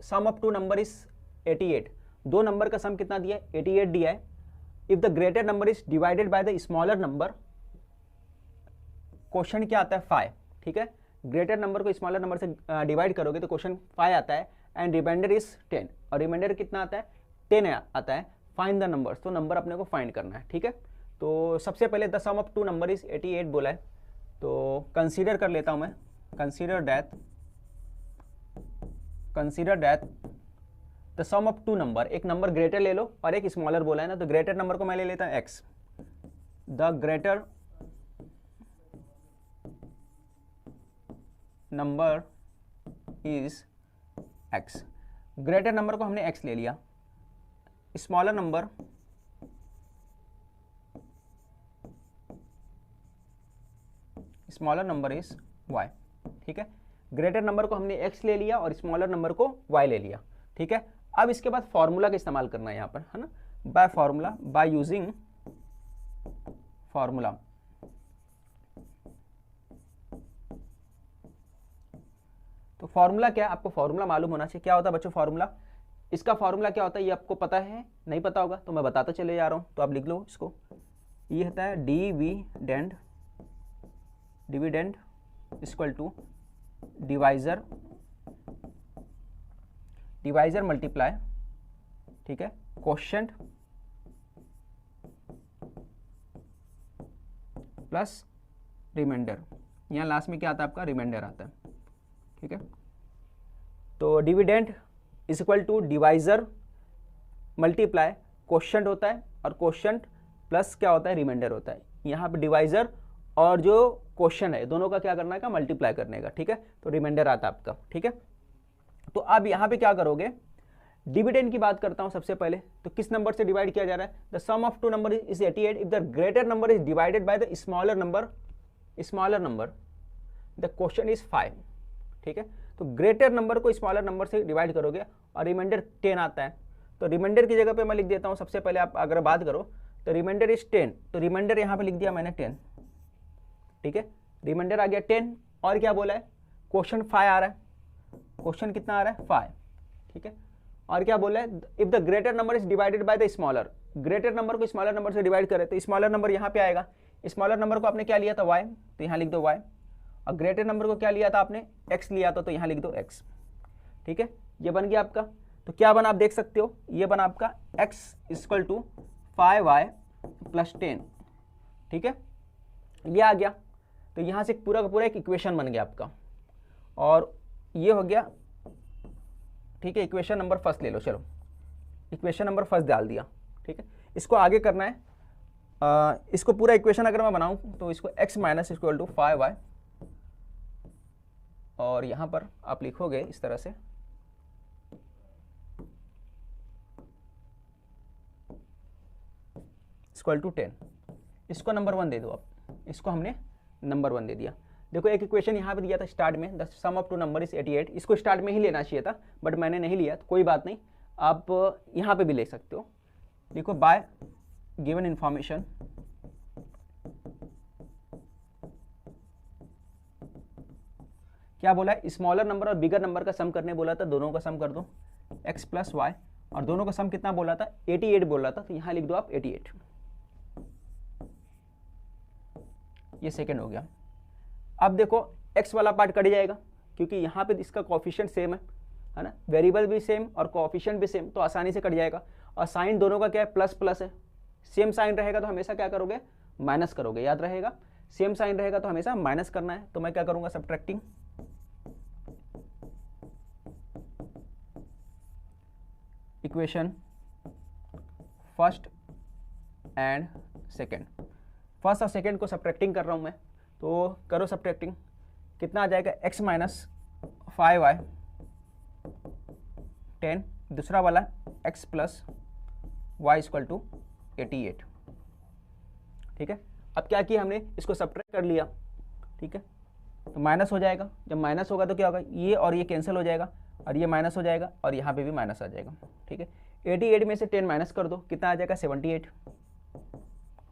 A: सम ऑफ टू नंबर इज 88, दो नंबर का सम कितना दिया है 88 दिया है। If the greater number is divided by the smaller number, question क्या आता है 5, ठीक है। ग्रेटर नंबर को स्मॉलर नंबर से डिवाइड करोगे तो क्वेश्चन 5 आता है, एंड रिमाइंडर इज 10, और रिमाइंडर कितना आता है 10 आता है। फाइंड द नंबर्स, तो नंबर अपने को फाइंड करना है, ठीक है। तो सबसे पहले the sum of two number is 88 बोला है, तो कंसीडर कर लेता हूं मैं, consider that the sum of two number, एक नंबर ग्रेटर ले लो और एक स्मॉलर बोला है ना, तो ग्रेटर नंबर को मैं ले लेता हूं x, the greater number is x, greater number को हमने x ले लिया, स्मॉलर नंबर इज y, ठीक है। ग्रेटर नंबर को हमने x ले लिया और स्मॉलर नंबर को y ले लिया, ठीक है। अब इसके बाद फॉर्मूला का इस्तेमाल करना है यहाँ पर, है ना, by formula, by using formula. तो फॉर्मूला क्या है, आपको फॉर्मूला मालूम होना चाहिए। क्या होता है बच्चों फॉर्मूला, इसका फॉर्मूला क्या होता है ये आपको पता है, नहीं पता होगा तो मैं बताता चले जा रहा हूँ, तो आप लिख लो इसको। ये होता है dividend equal to divisor multiply, ठीक है, क्वोशिएंट प्लस रिमाइंडर। यहाँ लास्ट में क्या आता है आपका रिमाइंडर आता है, ठीक है। तो dividend is equal to divisor multiply quotient होता है, और क्वोशिएंट प्लस क्या होता है रिमाइंडर होता है। यहाँ पे डिवाइजर और जो क्वोशिएंट है दोनों का क्या करना है का मल्टीप्लाई करने का, ठीक है। तो रिमाइंडर आता है आपका, ठीक है। तो अब यहाँ पे क्या करोगे, डिविडेंड की बात करता हूँ सबसे पहले। तो किस नंबर से डिवाइड किया जा रहा है, the sum of two number is 88 if the greater number is divided by the smaller number the question is 5, ठीक है। तो ग्रेटर नंबर को स्मॉलर नंबर से डिवाइड करोगे और रिमाइंडर 10 आता है, तो रिमाइंडर की जगह पे मैं लिख देता हूँ सबसे पहले, आप अगर बात करो तो रिमाइंडर इज 10, तो रिमाइंडर यहाँ पे लिख दिया मैंने 10, ठीक है। रिमाइंडर आ गया 10, और क्या बोला है क्वेश्चन 5 आ रहा है, क्वेश्चन कितना आ रहा है 5, ठीक है। और क्या बोला है, if the greater number is divided by the smaller, greater number को स्मॉलर नंबर से डिवाइड करे तो स्मॉलर नंबर यहाँ पे आएगा, स्मॉलर नंबर को आपने क्या लिया था y, तो यहाँ लिख दो y, और ग्रेटर नंबर को क्या लिया था आपने x लिया था, तो यहाँ लिख दो x। ठीक है, ये बन गया आपका। तो क्या बना आप देख सकते हो, ये बना आपका x equal to 5y plus 10। ठीक है, ये आ गया। तो यहाँ से पूरा का पूरा एक इक्वेशन बन गया आपका, और ये हो गया। ठीक है, इक्वेशन नंबर फर्स्ट ले लो, चलो इक्वेशन नंबर फर्स्ट डाल दिया। ठीक है, इसको आगे करना है, इसको पूरा इक्वेशन अगर मैं बनाऊं तो इसको x minus equal to 5y, और यहाँ पर आप लिखोगे इस तरह से इक्वल टू 10। इसको नंबर 1 दे दो आप, इसको हमने नंबर 1 दे दिया। देखो एक इक्वेशन यहाँ पे दिया था स्टार्ट में, the sum of two number is 88, इसको स्टार्ट में ही लेना चाहिए था बट मैंने नहीं लिया, तो कोई बात नहीं, आप यहाँ पे भी ले सकते हो। देखो बाय गिवन इंफॉर्मेशन क्या बोला है, स्मॉलर नंबर और बिगर नंबर का सम करने बोला था, दोनों का सम कर दो x प्लस वाई, और दोनों का सम कितना बोला था 88 बोला था, तो यहाँ लिख दो आप 88। ये सेकंड हो गया। अब देखो x वाला पार्ट कट जाएगा क्योंकि यहाँ पे इसका कोएफिशिएंट सेम है ना, वेरिएबल भी सेम और कोएफिशिएंट भी सेम, तो आसानी से कट जाएगा। और साइन दोनों का क्या है, प्लस प्लस है, सेम साइन रहेगा तो हमेशा क्या करोगे, माइनस करोगे, याद रहेगा, सेम साइन रहेगा तो हमेशा माइनस करना है। तो मैं क्या करूँगा, subtracting equation first and second, first और सेकेंड को सब्ट्रैक्टिंग कर रहा हूँ मैं, तो करो सब्ट्रैक्टिंग, कितना आ जाएगा x माइनस 5y 10, दूसरा वाला x plus y equal to 88। ठीक है, अब क्या किया हमने, इसको सब्ट्रैक्ट कर लिया। ठीक है, तो माइनस हो जाएगा, जब माइनस होगा तो क्या होगा, ये और ये कैंसिल हो जाएगा, और ये माइनस हो जाएगा, और यहाँ पे भी माइनस आ जाएगा। ठीक है, 88 में से 10 माइनस कर दो, कितना आ जाएगा 78।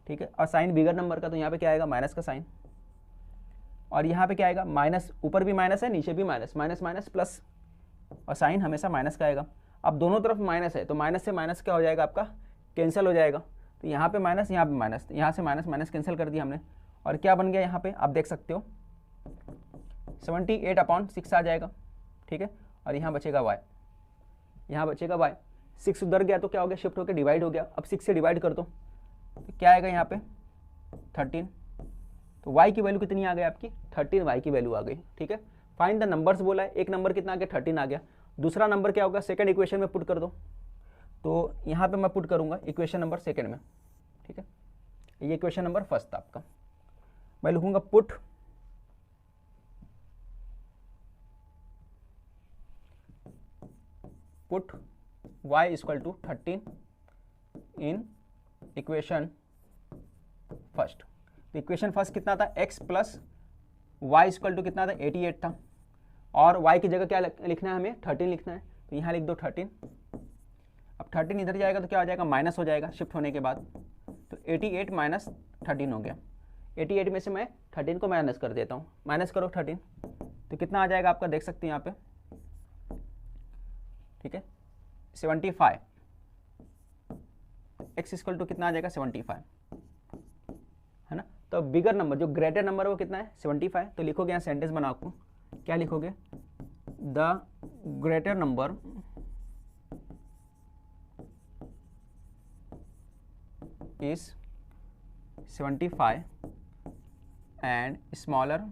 A: ठीक है, और साइन बिगर नंबर का, तो यहाँ पे क्या आएगा, माइनस का साइन, और यहाँ पे क्या आएगा, माइनस, ऊपर भी माइनस है नीचे भी माइनस, माइनस माइनस प्लस, और साइन हमेशा माइनस का आएगा। अब दोनों तरफ माइनस है तो माइनस से माइनस क्या हो जाएगा आपका, कैंसिल हो जाएगा, तो यहाँ पे माइनस, यहाँ पे माइनस, यहाँ से माइनस माइनस कैंसिल कर दिया हमने, और क्या बन गया यहाँ पे आप देख सकते हो 78/6 आ जाएगा। ठीक है, और यहाँ बचेगा y, यहाँ बचेगा y, 6 उधर गया तो क्या हो गया, शिफ्ट होकर डिवाइड हो गया। अब 6 से डिवाइड कर दो तो क्या आएगा यहाँ पे 13, तो y की वैल्यू कितनी आ गई आपकी 13, y की वैल्यू आ गई। ठीक है, फाइंड द नंबर्स बोला है, एक नंबर कितना आ गया 13 आ गया, दूसरा नंबर क्या होगा सेकंड इक्वेशन में पुट कर दो, तो यहाँ पे मैं पुट करूँगा इक्वेशन नंबर सेकंड में। ठीक है, ये इक्वेशन नंबर फर्स्ट था आपका, मैं लिखूँगा put y equal to 13 in equation first. तो इक्वेशन फर्स्ट कितना था, x plus y equal to कितना था 88 था, और y की जगह क्या लिखना है हमें 13 लिखना है, तो यहाँ लिख दो 13। अब 13 इधर जाएगा तो क्या हो जाएगा, माइनस हो जाएगा शिफ्ट होने के बाद, तो 88 माइनस 13 हो गया। 88 में से मैं 13 को माइनस कर देता हूँ, माइनस करो 13, तो कितना आ जाएगा आपका देख सकते हैं यहाँ पे। ठीक है, 75, x इक्वल टू कितना आ जाएगा 75, है ना। तो बिगर नंबर जो ग्रेटर नंबर है वो कितना है 75, तो लिखोगे यहाँ सेंटेंस बना आपको, क्या लिखोगे, the greater number is 75 and smaller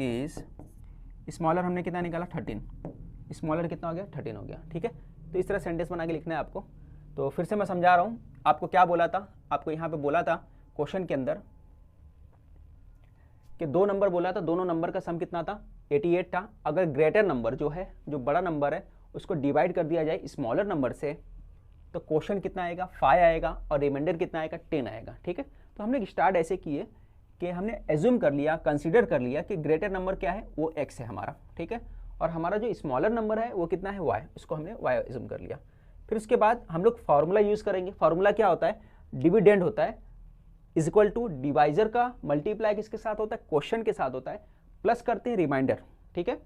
A: is, smaller हमने कितना निकाला 13, स्मॉलर कितना हो गया 13 हो गया। ठीक है, तो इस तरह सेंटेंस बना के लिखना है आपको। तो फिर से मैं समझा रहा हूँ आपको, क्या बोला था आपको यहाँ पे बोला था क्वेश्चन के अंदर कि 2 नंबर बोला था, दोनों नंबर का सम कितना था 88 था। अगर ग्रेटर नंबर जो है, जो बड़ा नंबर है, उसको डिवाइड कर दिया जाए स्मॉलर नंबर से, तो क्वेश्चन कितना आएगा 5 आएगा, और रिमाइंडर कितना आएगा 10 आएगा। ठीक है, तो हमने स्टार्ट ऐसे किए कि हमने एज्यूम कर लिया, कंसीडर कर लिया कि ग्रेटर नंबर क्या है वो x है हमारा। ठीक है, और हमारा जो स्मॉलर नंबर है वो कितना है y, उसको हमने y एज्यूम कर लिया। फिर उसके बाद हम लोग फार्मूला यूज़ करेंगे। फार्मूला क्या होता है, डिविडेंड होता है इज इक्वल टू डिवाइजर का मल्टीप्लाई किसके साथ होता है, क्वेश्चन के साथ होता है, प्लस करते हैं रिमाइंडर। ठीक है,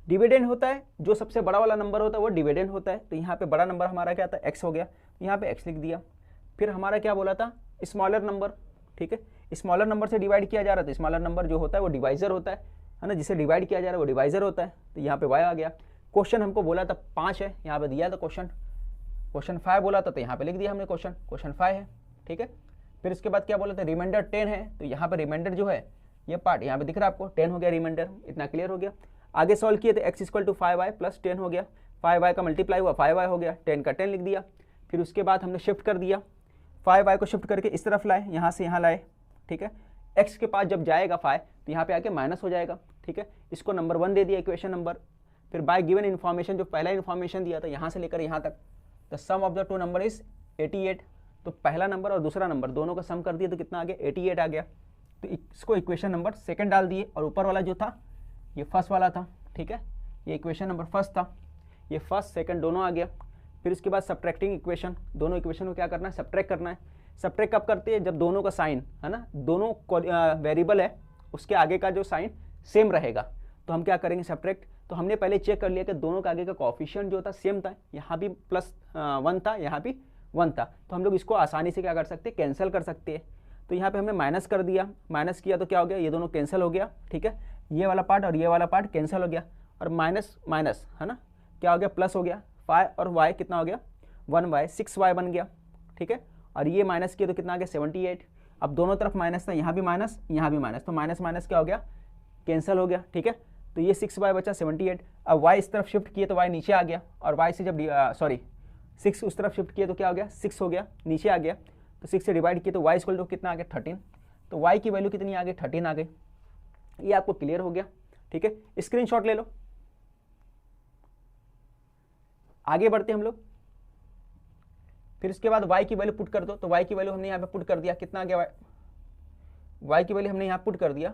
A: डिविडेंड होता है, जो सबसे बड़ा वाला नंबर होता है वो डिविडेंड होता है। तो यहाँ पे बड़ा नंबर हमारा क्या था, एक्स हो गया, यहाँ पे एक्स लिख दिया। फिर हमारा क्या बोला था, स्मॉलर नंबर, ठीक है, स्मॉलर नंबर से डिवाइड किया जा रहा था। स्मॉलर नंबर जो होता है वो डिवाइजर होता है ना, जिसे डिवाइड किया जा रहा है वो डिवाइजर होता है। तो यहाँ पे वाई आ गया। क्वेश्चन हमको बोला था 5 है, यहाँ पे दिया था क्वेश्चन 5 बोला था, तो यहाँ पे लिख दिया हमने क्वेश्चन 5 है, ठीक है। फिर इसके बाद क्या बोला था, रिमाइंडर 10 है, तो यहाँ पे रिमाइंडर जो है ये पार्ट यहाँ पे दिख रहा है आपको, 10 हो गया रिमाइंडर, इतना क्लियर हो गया। आगे सॉल्व किए तो x equal to 5y plus 10 हो गया, 5y का मल्टीप्लाई हुआ 5y हो गया, 10 का 10 लिख दिया। फिर उसके बाद हमने शिफ्ट कर दिया, 5y को शिफ्ट करके इस तरफ लाए, यहाँ से यहाँ लाए, ठीक है। x के पास जब जाएगा 5 तो यहाँ पे आके माइनस हो जाएगा, ठीक है। इसको नंबर 1 दे दिया इक्वेशन नंबर। फिर बाय गिवन इन्फॉर्मेशन, जो पहला इन्फॉर्मेशन दिया था यहाँ से लेकर यहाँ तक, the sum of the two number is 88। तो पहला नंबर और दूसरा नंबर दोनों का सम कर दिया तो कितना आ गया, 88 आ गया। तो इसको इक्वेशन नंबर 2 डाल दिए, और ऊपर वाला जो था ये फर्स्ट वाला था, ठीक है, ये इक्वेशन नंबर 1 था, ये फर्स्ट सेकंड दोनों आ गया। फिर उसके बाद सब्ट्रैक्टिंग इक्वेशन, दोनों इक्वेशन को क्या करना है, सब्ट्रैक्ट करना है। सब्ट्रैक्ट कब करते हैं, जब दोनों का साइन है ना, दोनों वेरिएबल है उसके आगे का जो साइन सेम रहेगा, तो हम क्या करेंगे, सब्ट्रैक्ट। तो हमने पहले चेक कर लिया कि दोनों का आगे का कोएफिशिएंट जो था सेम था, यहाँ भी +1 था, यहाँ भी 1 था, तो हम लोग इसको आसानी से क्या कर सकते हैं, कैंसिल कर सकते हैं। तो यहाँ पे हमने माइनस कर दिया, माइनस किया तो क्या हो गया, ये दोनों कैंसिल हो गया, ठीक है, ये वाला पार्ट और ये वाला पार्ट कैंसिल हो गया, और माइनस माइनस है ना, क्या हो गया, प्लस हो गया। 5 और y कितना हो गया, 1y, 6y बन गया, ठीक है। और ये माइनस किया तो कितना आ गया, 78। अब दोनों तरफ माइनस था, यहाँ भी माइनस, यहाँ भी माइनस, तो माइनस माइनस क्या हो गया, कैंसिल हो गया, ठीक है। तो ये 6y बचा 78। अब y इस तरफ शिफ्ट किए तो y नीचे आ गया, और y से जब 6 उस तरफ शिफ्ट किए तो क्या हो गया, 6 हो गया, नीचे आ गया। तो 6 से डिवाइड किए तो y इक्वल टू कितना आ गया, 13। तो y की वैल्यू कितनी आ गई, 13 आ गई। ये आपको क्लियर हो गया, ठीक है। स्क्रीनशॉट ले लो। आगे बढ़ते हम लोग। फिर उसके बाद y की वैल्यू पुट कर दो, तो y की वैल्यू हमने यहाँ पे पुट कर दिया, कितना आ गया, y की वैल्यू हमने यहाँ पुट कर दिया,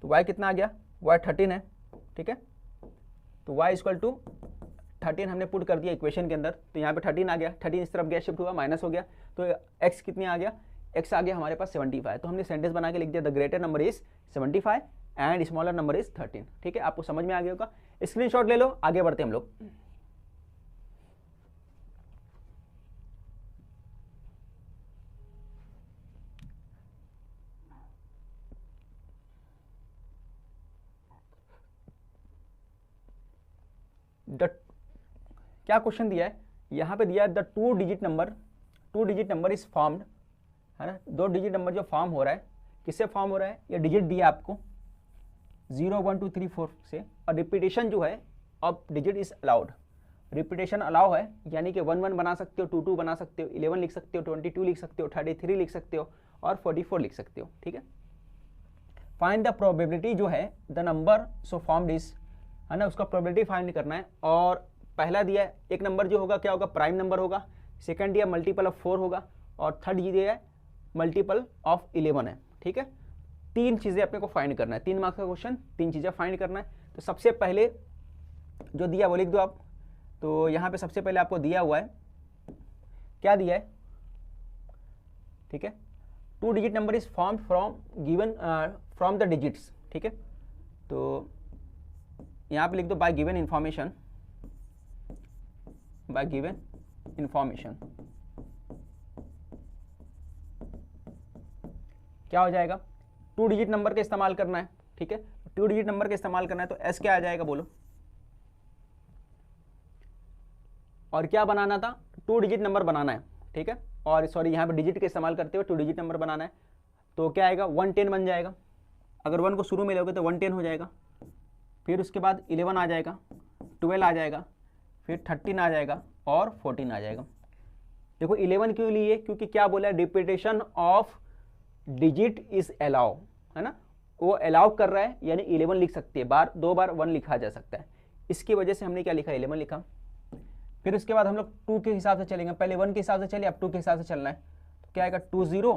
A: तो y कितना आ गया, y 13 है, ठीक है। तो y इक्वल टू 13 हमने पुट कर दिया इक्वेशन के अंदर, तो यहाँ पे 13 आ गया, 13 इस तरफ गया, शिफ्ट हुआ, माइनस हो गया, तो x कितनी आ गया, x आ गया हमारे पास 75। तो हमने सेंटेंस बना के लिख दिया, the greater number is 75 and smaller number is 13, ठीक है। आपको समझ में आ गया होगा, स्क्रीनशॉट ले लो। आगे बढ़ते हम लोग। क्या क्वेश्चन दिया है, यहाँ पे दिया है the 2 digit number is formed, है ना, 2 डिजिट नंबर जो फॉर्म हो रहा है, किससे फॉर्म हो रहा है, ये डिजिट दिया आपको 0 1 2 3 4 से, और रिपीटेशन जो है अब digit is allowed, repetition allow है, यानी कि 1 1 बना सकते हो, 2 2 बना सकते हो, 11 लिख सकते हो, 22 लिख सकते हो, 33 लिख सकते हो, और 44 लिख सकते हो, ठीक है। फाइंड द प्रोबेबिलिटी जो है the number so formed is, है ना, उसका प्रोबेबिलिटी फाइंड करना है। और पहला दिया है एक नंबर जो होगा क्या होगा, प्राइम नंबर होगा, सेकंड दिया मल्टीपल ऑफ 4 होगा, और थर्ड ये दिया है मल्टीपल ऑफ 11 है, ठीक है। 3 चीज़ें अपने को फाइंड करना है, 3 मार्क्स का क्वेश्चन, 3 चीज़ें फाइंड करना है। तो सबसे पहले जो दिया वो लिख दो आप। तो यहाँ पे सबसे पहले आपको दिया हुआ है, क्या दिया है, ठीक है, 2 digit number is formed from the digits, ठीक है। तो यहाँ पे लिख दो bye given information, bye given information क्या हो जाएगा, 2 डिजिट नंबर का इस्तेमाल करना है, ठीक है। 2 डिजिट नंबर का इस्तेमाल करना है, तो एस क्या आ जाएगा बोलो, और क्या बनाना था, 2 डिजिट नंबर बनाना है, ठीक है। और सॉरी यहाँ पे डिजिट का इस्तेमाल करते हुए 2 डिजिट नंबर बनाना है, तो क्या आएगा, 110 बन जाएगा। अगर 1 को शुरू में लोगे तो 110 हो जाएगा। फिर उसके बाद 11 आ जाएगा, 12 आ जाएगा, फिर 13 आ जाएगा, और 14 आ जाएगा। देखो 11 क्यों लिए, क्योंकि क्या बोला है, repetition of digit is allow, है ना, वो अलाउ कर रहा है, यानी 11 लिख सकते हैं, 2 बार 1 लिखा जा सकता है, इसकी वजह से हमने क्या लिखा, 11 लिखा। फिर उसके बाद हम लोग 2 के हिसाब से चलेंगे, पहले 1 के हिसाब से चलिए, अब 2 के हिसाब से चलना है। तो क्या आएगा, 2 0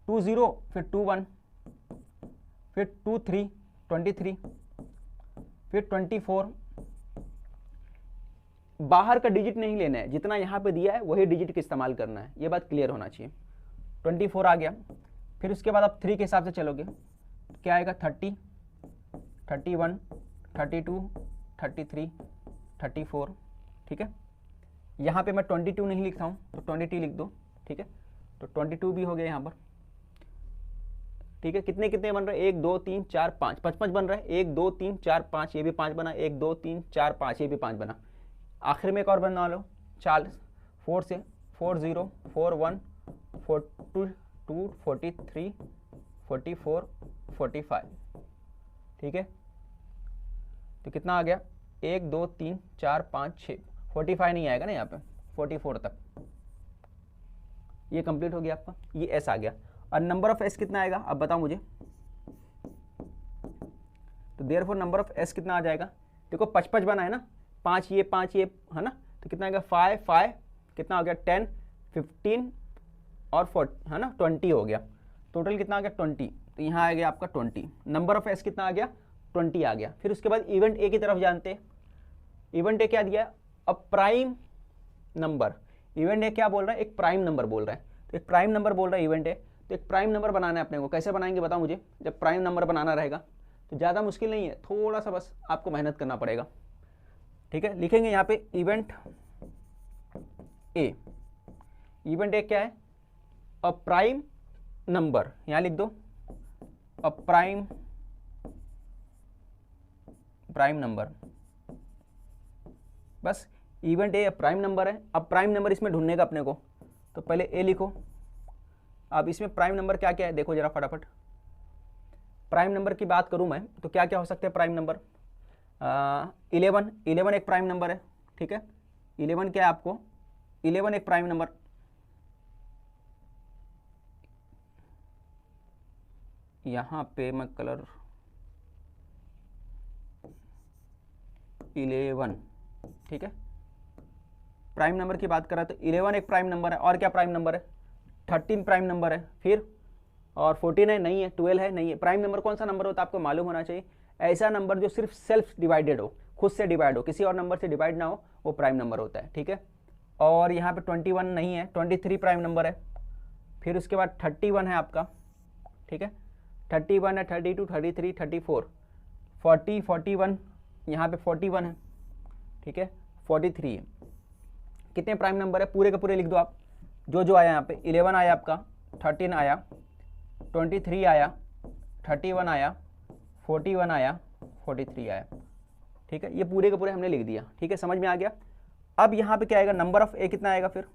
A: 2 0, फिर 2 1, फिर 2 3 23, फिर 24। बाहर का डिजिट नहीं लेना है, जितना यहाँ पे दिया है वही डिजिट का इस्तेमाल करना है, ये बात क्लियर होना चाहिए। 24 आ गया। फिर उसके बाद आप 3 के हिसाब से चलोगे, क्या आएगा, 30 31 32 33, 34, ठीक है। यहाँ पे मैं 22 नहीं लिखता हूँ तो 22 लिख दो, ठीक है। तो 22 भी हो गया यहाँ पर, ठीक है। कितने कितने बन रहे हैं, 1 2 3 4 5, 5 बन रहा है। 1 2 3 4 5, ये भी 5 बना। 1 2 3 4 5, ये भी 5 बना। आखिर में एक और बना लो, 40, 4 से 40, 41, 42, 43, 44, 45, ठीक है। तो कितना आ गया, 1 2 3 4 5 6, 45 नहीं आएगा ना यहाँ पे, 44 तक। ये कंप्लीट हो गया आपका, ये एस आ गया। और नंबर ऑफ एस कितना आएगा, अब बताओ मुझे। तो देयरफॉर नंबर ऑफ एस कितना आ जाएगा, देखो 55 बना है ना, 5 ये है ना, तो कितना आएगा 5 5, कितना हो गया 10 15 और 4 है ना 20 हो गया। टोटल कितना आ गया 20। तो यहाँ आ गया आपका 20। नंबर ऑफ एस कितना आ गया 20 आ गया। फिर उसके बाद इवेंट ए की तरफ जानते हैं। इवेंट ए क्या दिया है, a prime number. Event A क्या बोल रहा है, एक प्राइम नंबर बोल रहा है। तो एक प्राइम नंबर बोल रहा है इवेंट ए, तो एक प्राइम नंबर बनाना है अपने को। कैसे बनाएंगे बताओ मुझे। जब प्राइम नंबर बनाना रहेगा तो ज़्यादा मुश्किल नहीं है, थोड़ा सा बस आपको मेहनत करना पड़ेगा, ठीक है। लिखेंगे यहाँ पे इवेंट ए। इवेंट ए क्या है, अ प्राइम नंबर, यहाँ लिख दो अ प्राइम नंबर, बस। इवेंट ए प्राइम नंबर है। अब प्राइम नंबर इसमें ढूंढने का अपने को, तो पहले ए लिखो। अब इसमें प्राइम नंबर क्या क्या है देखो जरा फटाफट। प्राइम नंबर की बात करूं मैं तो क्या क्या हो सकते हैं प्राइम नंबर। 11 एक प्राइम नंबर है, ठीक है। 11 क्या है आपको, 11 एक प्राइम नंबर। यहाँ पे मैं कलर 11, ठीक है। प्राइम नंबर की बात करें तो 11 एक प्राइम नंबर है। और क्या प्राइम नंबर है, 13 प्राइम नंबर है। फिर और 14 है, नहीं है। 12 है, नहीं है। प्राइम नंबर कौन सा नंबर होता है आपको मालूम होना चाहिए। ऐसा नंबर जो सिर्फ सेल्फ डिवाइडेड हो, खुद से डिवाइड हो, किसी और नंबर से डिवाइड ना हो, वो प्राइम नंबर होता है, ठीक है। और यहाँ पे 21 नहीं है, 23 प्राइम नंबर है। फिर उसके बाद 31 है आपका, ठीक है। 31 है, 32, 33, 34, 40, 41, यहाँ पे 41 है, ठीक है। 43 है। कितने प्राइम नंबर है पूरे के पूरे लिख दो आप, जो जो आया यहाँ पे। 11 आया आपका, 13 आया, 23 आया, 31 आया, 41 आया, 43 आया, ठीक है। ये पूरे के पूरे हमने लिख दिया, ठीक है। समझ में आ गया। अब यहाँ पे क्या आएगा, नंबर ऑफ ए कितना आएगा फिर।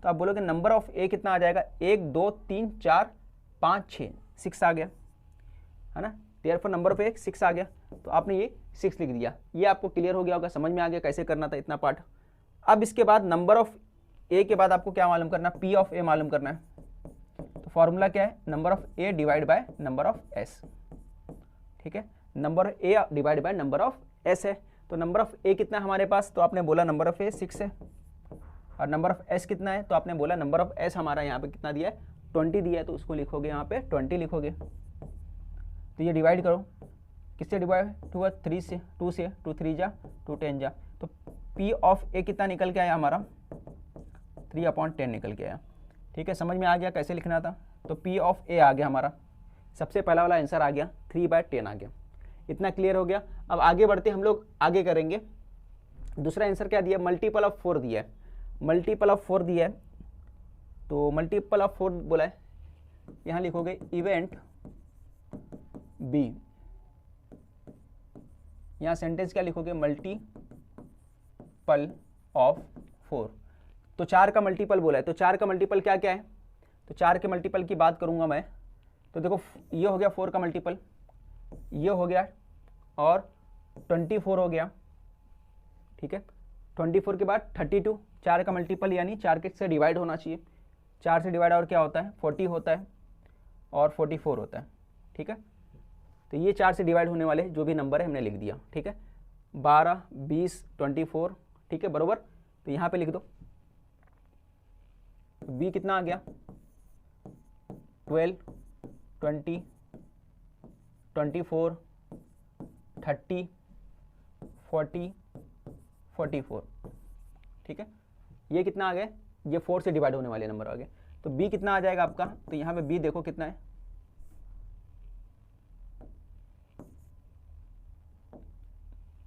A: तो आप बोलोगे नंबर ऑफ ए कितना आ जाएगा, 1 2 3 4 5 6, 6 आ गया, है ना। देयरफॉर नंबर ऑफ ए 6 आ गया। तो आपने ये 6 लिख दिया। ये आपको क्लियर हो गया होगा, समझ में आ गया कैसे करना था इतना पार्ट। अब इसके बाद नंबर ऑफ ए के बाद आपको क्या मालूम करना, पी ऑफ ए मालूम करना है। तो फॉर्मूला क्या है, number of A divide by number of S, ठीक है। Number A divide by number of S है। तो नंबर ऑफ ए कितना है हमारे पास, तो आपने बोला नंबर ऑफ ए 6 है। और नंबर ऑफ एस कितना है, तो आपने बोला नंबर ऑफ एस हमारा यहाँ पे कितना दिया है, 20 दिया है। तो उसको लिखोगे यहाँ पे 20 लिखोगे। तो ये डिवाइड करो, किससे डिवाइड हुआ, 3 से, 2 से, 2 3 जा, 2 10 जा। तो पी ऑफ ए कितना निकल के आया हमारा, 3/10 निकल के आया, ठीक है। समझ में आ गया कैसे लिखना था। तो पी ऑफ ए आ गया हमारा, सबसे पहला वाला आंसर आ गया, 3/10 आ गया। इतना क्लियर हो गया। अब आगे बढ़ते हम लोग आगे करेंगे। दूसरा आंसर क्या दिया, मल्टीपल ऑफ 4 दिया है। मल्टीपल ऑफ 4 दिया है, तो मल्टीपल ऑफ 4 बोला है, यहाँ लिखोगे इवेंट बी। यहाँ सेंटेंस क्या लिखोगे, मल्टीपल ऑफ 4। तो 4 का मल्टीपल बोला है, तो 4 का मल्टीपल क्या क्या है। तो 4 के मल्टीपल की बात करूंगा मैं। तो देखो ये हो गया 4 का मल्टीपल, ये हो गया, और 24 हो गया, ठीक है। 24 के बाद 32, 4 का मल्टीपल यानी 4 के से डिवाइड होना चाहिए। 4 से डिवाइड और क्या होता है, 40 होता है, और 44 होता है, ठीक है। तो ये 4 से डिवाइड होने वाले जो भी नंबर है हमने लिख दिया, ठीक है। 12, 20, 24, ठीक है, बरोबर। तो यहाँ पे लिख दो। बी कितना आ गया, 12, 20, 24, 30, 40, 44, ठीक है। ये कितना आ गया, ये 4 से डिवाइड होने वाले नंबर आ गए। तो बी कितना आ जाएगा आपका, तो यहाँ पे बी देखो कितना है,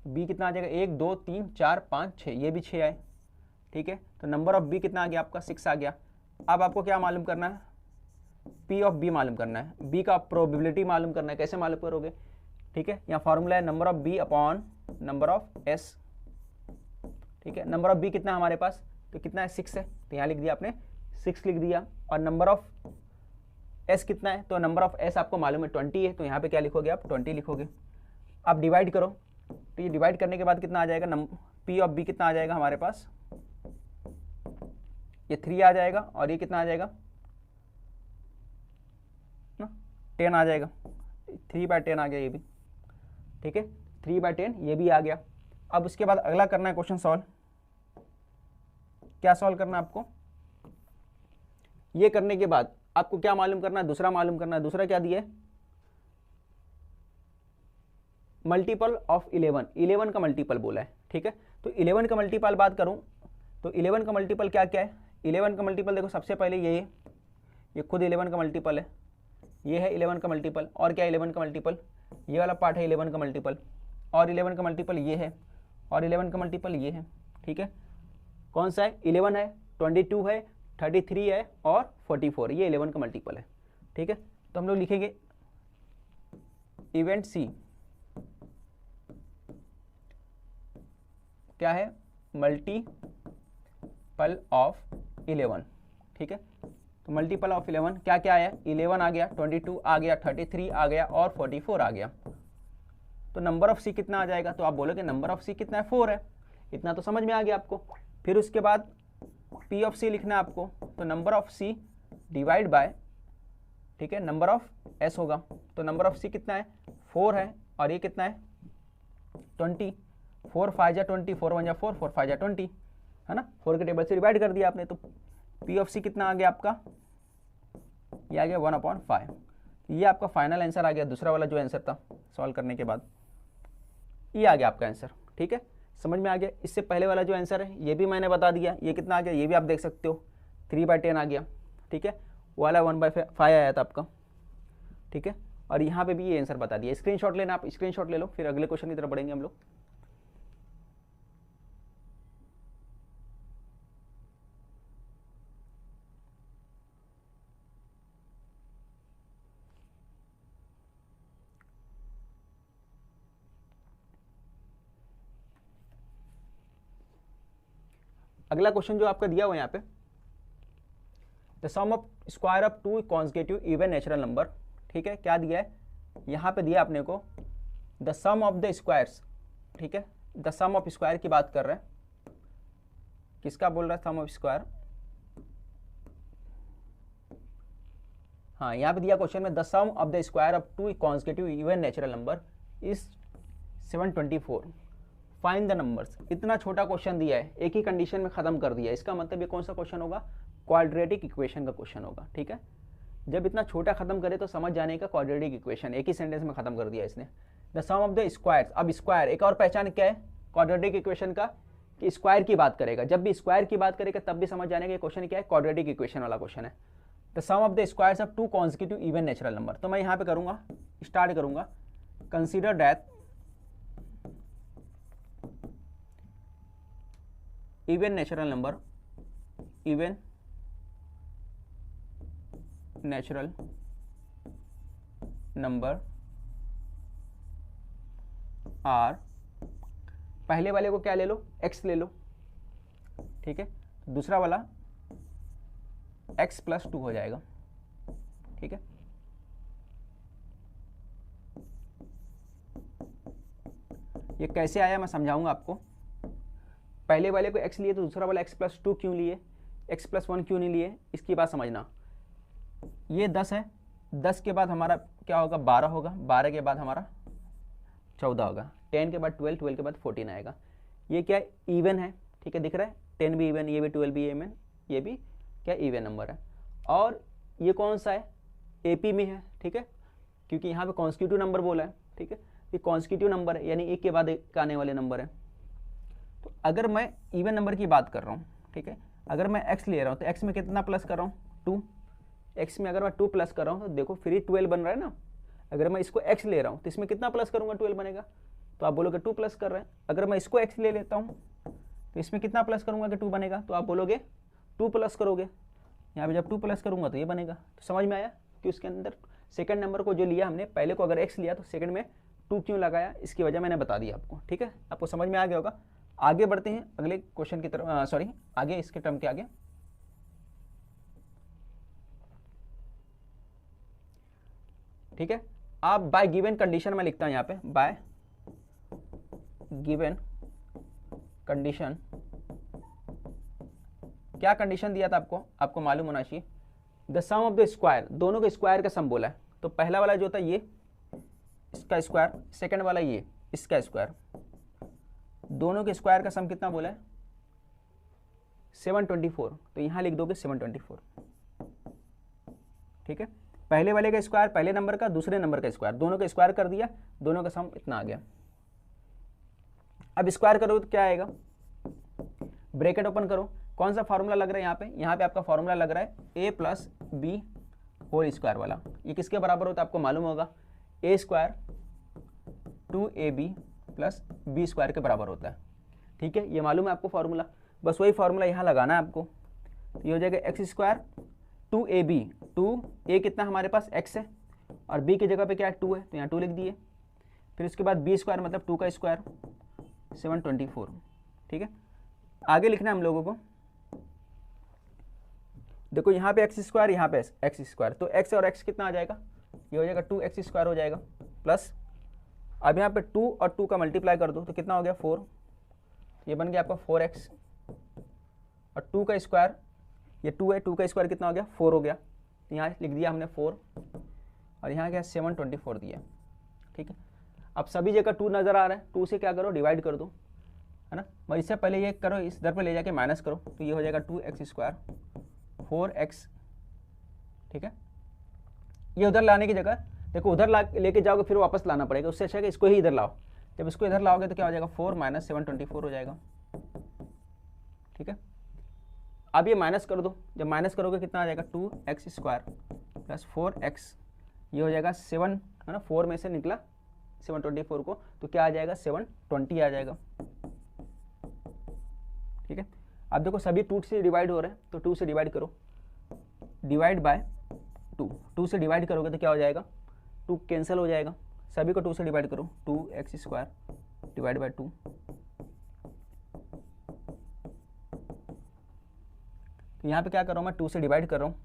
A: बी कितना आ जाएगा, 1 2 3 4 5 6, ये भी 6 आए, ठीक है। तो नंबर ऑफ बी कितना आ गया आपका, 6 आ गया। अब आपको क्या मालूम करना है, पी ऑफ बी मालूम करना है, बी का प्रोबेबिलिटी मालूम करना है। कैसे मालूम करोगे, ठीक है, यहाँ फॉर्मूला है number of B upon number of S, ठीक है। नंबर ऑफ बी कितना है हमारे पास, तो कितना है, 6 है, तो यहाँ लिख दिया आपने 6 लिख दिया। और नंबर ऑफ एस कितना है, तो नंबर ऑफ एस आपको मालूम है 20 है, तो यहाँ पे क्या लिखोगे आप, 20 लिखोगे। आप डिवाइड करो, तो ये डिवाइड करने के बाद कितना आ जाएगा, पी ऑफ बी कितना आ जाएगा हमारे पास, ये 3 आ जाएगा, और ये कितना आ जाएगा ना, 10 आ जाएगा, 3/10 आ गया ये भी, ठीक है, 3/10 ये भी आ गया। अब उसके बाद अगला करना है क्वेश्चन सॉल्व। क्या सॉल्व करना है आपको, ये करने के बाद आपको क्या मालूम करना है, दूसरा मालूम करना है। दूसरा क्या दिया है, मल्टीपल ऑफ 11 का मल्टीपल बोला है, ठीक है। तो 11 का मल्टीपल बात करूं तो 11 का मल्टीपल क्या क्या है, 11 का मल्टीपल देखो, सबसे पहले ये खुद 11 का मल्टीपल है, ये है 11 का मल्टीपल, और क्या 11 का मल्टीपल, ये वाला पार्ट है 11 का मल्टीपल, और 11 का मल्टीपल ये है, और 11 का मल्टीपल ये है, ठीक है। कौन सा है, 11 है, 22 है, 33 है, और 44, ये 11 का मल्टीपल है, ठीक है। तो हम लोग लिखेंगे इवेंट सी क्या है, मल्टीपल ऑफ 11, ठीक है। तो मल्टीपल ऑफ 11 क्या क्या आया, 11 आ गया, 22 आ गया, 33 आ गया, और 44 आ गया। तो नंबर ऑफ सी कितना आ जाएगा, तो आप बोलोगे नंबर ऑफ सी कितना है, 4 है, इतना तो समझ में आ गया आपको। फिर उसके बाद पी ऑफ सी लिखना है आपको, तो number of C divide by, ठीक है, नंबर ऑफ एस होगा। तो नंबर ऑफ सी कितना है, 4 है, और ये कितना है 20, 4 5 जा 20, 4 1 जा 4, 4 5 जा 20, है ना, 4 के टेबल से डिवाइड कर दिया आपने। तो पी ऑफ सी कितना आ गया आपका, ये आ गया 1/5। ये आपका फाइनल आंसर आ गया, दूसरा वाला जो आंसर था सॉल्व करने के बाद ये आ गया आपका आंसर, ठीक है, समझ में आ गया। इससे पहले वाला जो आंसर है ये भी मैंने बता दिया, ये कितना आ गया, ये भी आप देख सकते हो 3/10 आ गया, ठीक है, वाला 1/5 आया था आपका, ठीक है। और यहाँ पे भी ये आंसर बता दिया। स्क्रीनशॉट लेना, आप स्क्रीनशॉट ले लो, फिर अगले क्वेश्चन की तरफ बढ़ेंगे हम लोग। अगला क्वेश्चन जो आपका दिया हुआ है यहाँ पे, the sum of square of 2 consecutive even natural number, ठीक है। क्या दिया है यहाँ पे, दिया अपने को the sum of the squares, ठीक है, द सम ऑफ स्क्वायर की बात कर रहे हैं, किसका बोल रहा है, सम ऑफ स्क्वायर, हाँ यहाँ पे दिया क्वेश्चन में the sum of the square of 2 consecutive even natural number is 724, find the numbers. इतना छोटा क्वेश्चन दिया है, एक ही कंडीशन में खत्म कर दिया है, इसका मतलब ये कौन सा क्वेश्चन होगा, क्वाड्रेटिक इक्वेशन का क्वेश्चन होगा, ठीक है। जब इतना छोटा खत्म करे तो समझ जाने का क्वाड्रेटिक इक्वेशन, एक ही सेंटेंस में खत्म कर दिया इसने। The sum of the squares, अब स्क्वायर एक और पहचान क्या है क्वाड्रेटिक इक्वेशन का, कि स्क्वायर की बात करेगा, जब भी स्क्वायर की बात करेगा तब भी समझ जाने का क्वेश्चन क्या है, क्वाड्रेटिक इक्वेशन वाला क्वेश्चन है। The sum of the squares of 2 consecutive even natural number, तो मैं यहाँ पे करूँगा, स्टार्ट करूँगा, consider that even natural number, even natural number are, पहले वाले को क्या ले लो, x ले लो, ठीक है, दूसरा वाला x + 2 हो जाएगा, ठीक है। ये कैसे आया मैं समझाऊंगा आपको। पहले वाले को x लिए तो दूसरा वाला x + 2 क्यों लिए, x + 1 क्यों नहीं लिए, इसकी बात समझना। ये 10 है, 10 के बाद हमारा क्या होगा, 12 होगा, 12 के बाद हमारा 14 होगा, 10 के बाद 12, 12 के बाद 14 आएगा। ये क्या इवन है, ठीक है, दिख रहा है, 10 भी इवन, ये भी 12 भी इवन, ये भी क्या इवन नंबर है। और ये कौन सा है, एपी में है, ठीक है, क्योंकि यहाँ पे कॉन्स्टिट्यूटिव नंबर बोला है, ठीक है, ये कॉन्स्टिट्यूटिव नंबर है, यानी एक के बाद एक आने वाले नंबर है। तो अगर मैं इवन नंबर की बात कर रहा हूँ, ठीक है, अगर मैं x ले रहा हूँ तो x में कितना प्लस कर रहा हूँ, 2, x में अगर मैं 2 प्लस कर रहा हूँ तो देखो फिर 12 बन रहा है ना। अगर मैं इसको x ले रहा हूँ तो इसमें कितना प्लस करूँगा, 12 बनेगा। तो आप बोलोगे 2 प्लस कर रहे हैं। अगर मैं इसको x ले लेता हूँ तो इसमें कितना प्लस करूँगा कि 2 बनेगा, तो आप बोलोगे 2 प्लस करोगे। यहाँ पे जब 2 प्लस करूँगा तो ये बनेगा। तो समझ में आया कि उसके अंदर सेकंड नंबर को जो लिया हमने, पहले को अगर x लिया तो सेकंड में 2 क्यों लगाया, इसकी वजह मैंने बता दी आपको। ठीक है, आपको समझ में आ गया होगा। आगे बढ़ते हैं अगले क्वेश्चन की तरफ, सॉरी आगे इसके टर्म के आगे। ठीक है, आप बाय गिवन कंडीशन में लिखता हूं यहाँ पे, बाय गिवन कंडीशन। क्या कंडीशन दिया था आपको मालूम होना चाहिए। The sum of the square, दोनों के स्क्वायर का सम बोला है। तो पहला वाला जो था ये इसका स्क्वायर, सेकंड वाला ये इसका स्क्वायर, दोनों के स्क्वायर का सम कितना बोला है 724। तो यहां लिख दोगे 724। ठीक है, पहले वाले का स्क्वायर पहले नंबर का, दूसरे नंबर का स्क्वायर, दोनों का स्क्वायर कर दिया, दोनों का सम इतना आ गया। अब स्क्वायर करो तो क्या आएगा, ब्रैकेट ओपन करो, कौन सा फॉर्मूला लग रहा है यहाँ पे आपका फॉर्मूला लग रहा है a plus B whole square वाला। ये किसके बराबर होता है आपको मालूम होगा, a square 2ab plus B square के बराबर होता है। ठीक है, ये मालूम है आपको फॉर्मूला, बस वही फॉर्मूला यहाँ लगाना है आपको। तो ये हो जाएगा एक्स स्क्वायर 2ab, 2a कितना हमारे पास x है और b की जगह पे क्या है 2 है, तो यहाँ 2 लिख दिए। फिर उसके बाद b स्क्वायर मतलब 2 का स्क्वायर 724। ठीक है, आगे लिखना है हम लोगों को। देखो यहाँ पे एक्स स्क्वायर, यहाँ पे एक्स स्क्वायर, तो एक्स और एक्स कितना आ जाएगा, ये हो जाएगा 2x स्क्वायर हो जाएगा प्लस, अब यहाँ पे 2 और 2 का मल्टीप्लाई कर दो तो कितना हो गया 4, ये बन गया आपका 4x और 2 का स्क्वायर, ये 2 है, 2 का स्क्वायर कितना हो गया 4 हो गया, तो यहाँ लिख दिया हमने 4 और यहाँ क्या 724 दिया। ठीक है, अब सभी जगह 2 नज़र आ रहा है, 2 से क्या करो डिवाइड कर दो, है ना। और इससे पहले ये करो, इस दर पे ले जाके माइनस करो, तो ये हो जाएगा 2x स्क्वायर 4x। ठीक है, ये उधर लाने की जगह देखो उधर लेके जाओगे फिर वापस लाना पड़ेगा, उससे अच्छा है कि इसको ही इधर लाओ। जब इसको इधर लाओगे तो क्या हो जाएगा 4 माइनस 724 हो जाएगा। ठीक है, अब ये माइनस कर दो, जब माइनस करोगे कितना आ जाएगा 2x स्क्वायर प्लस 4x, ये हो जाएगा 7, है ना, 4 में से निकला 724 को, तो क्या आ जाएगा 720 आ जाएगा। ठीक है, अब देखो सभी 2 से डिवाइड हो रहे हैं, तो 2 से डिवाइड करो, डिवाइड बाय 2 से डिवाइड करोगे तो क्या हो जाएगा 2 कैंसिल हो जाएगा, सभी को 2 से डिवाइड करो, 2x स्क्वायर डिवाइड बाय 2। तो यहाँ पे क्या कर रहा हूँ मैं 2 से डिवाइड कर रहा हूँ,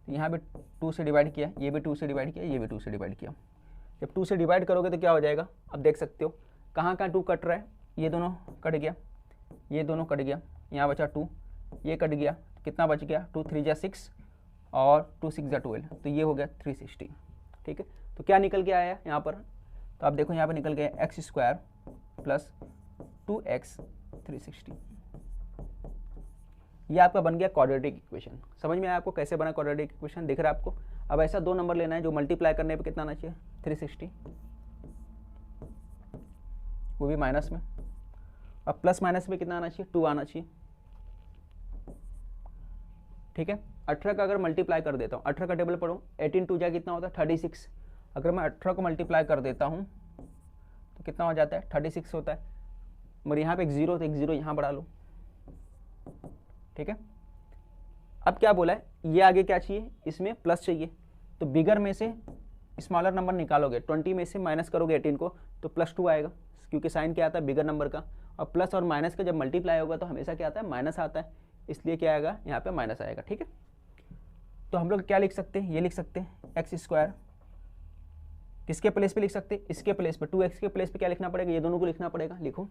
A: तो यहाँ पे 2 से डिवाइड किया, ये भी 2 से डिवाइड किया, ये भी 2 से डिवाइड किया। जब 2 से डिवाइड करोगे तो क्या हो जाएगा, अब देख सकते हो कहाँ 2 कट रहा है, ये दोनों कट गया, ये दोनों कट गया, यहाँ बचा 2, ये कट गया, कितना बच गया 2 3 जा 6 और 2 6 जा 12, तो ये हो गया 360। ठीक है, तो क्या निकल के आया यहाँ पर, तो आप देखो यहाँ पर निकल गया एक्स स्क्वायर प्लस 2x 360। ये आपका बन गया क्वाड्रेटिक इक्वेशन। समझ में आया आपको कैसे बना क्वाड्रेटिक इक्वेशन, दिख रहा है आपको। अब ऐसा 2 नंबर लेना है जो मल्टीप्लाई करने पे कितना आना चाहिए 360, वो भी माइनस में, अब प्लस माइनस में कितना आना चाहिए 2 आना चाहिए। ठीक है, 18 का अगर मल्टीप्लाई कर देता हूँ, 18 का टेबल पढ़ो, 18 2 जा कितना होता है 36, अगर मैं 18 को मल्टीप्लाई कर देता हूँ तो कितना हो जाता है 36 होता है, मगर यहाँ पे एक 0 तो एक 0 यहाँ बढ़ा लो। ठीक है, अब क्या बोला है, ये आगे क्या चाहिए, इसमें प्लस चाहिए, तो बिगर में से स्मॉलर नंबर निकालोगे, 20 में से माइनस करोगे 18 को तो +2 आएगा, क्योंकि साइन क्या आता है बिगर नंबर का, और प्लस और माइनस का जब मल्टीप्लाई होगा तो हमेशा क्या आता है माइनस आता है, इसलिए क्या आएगा यहाँ पे माइनस आएगा। ठीक है, तो हम लोग क्या लिख सकते हैं, ये लिख सकते हैं एक्स स्क्वायर, किसके प्लेस पे लिख सकते हैं, इसके प्लेस पे, 2x के प्लेस पे क्या लिखना पड़ेगा, ये दोनों को लिखना पड़ेगा, लिखो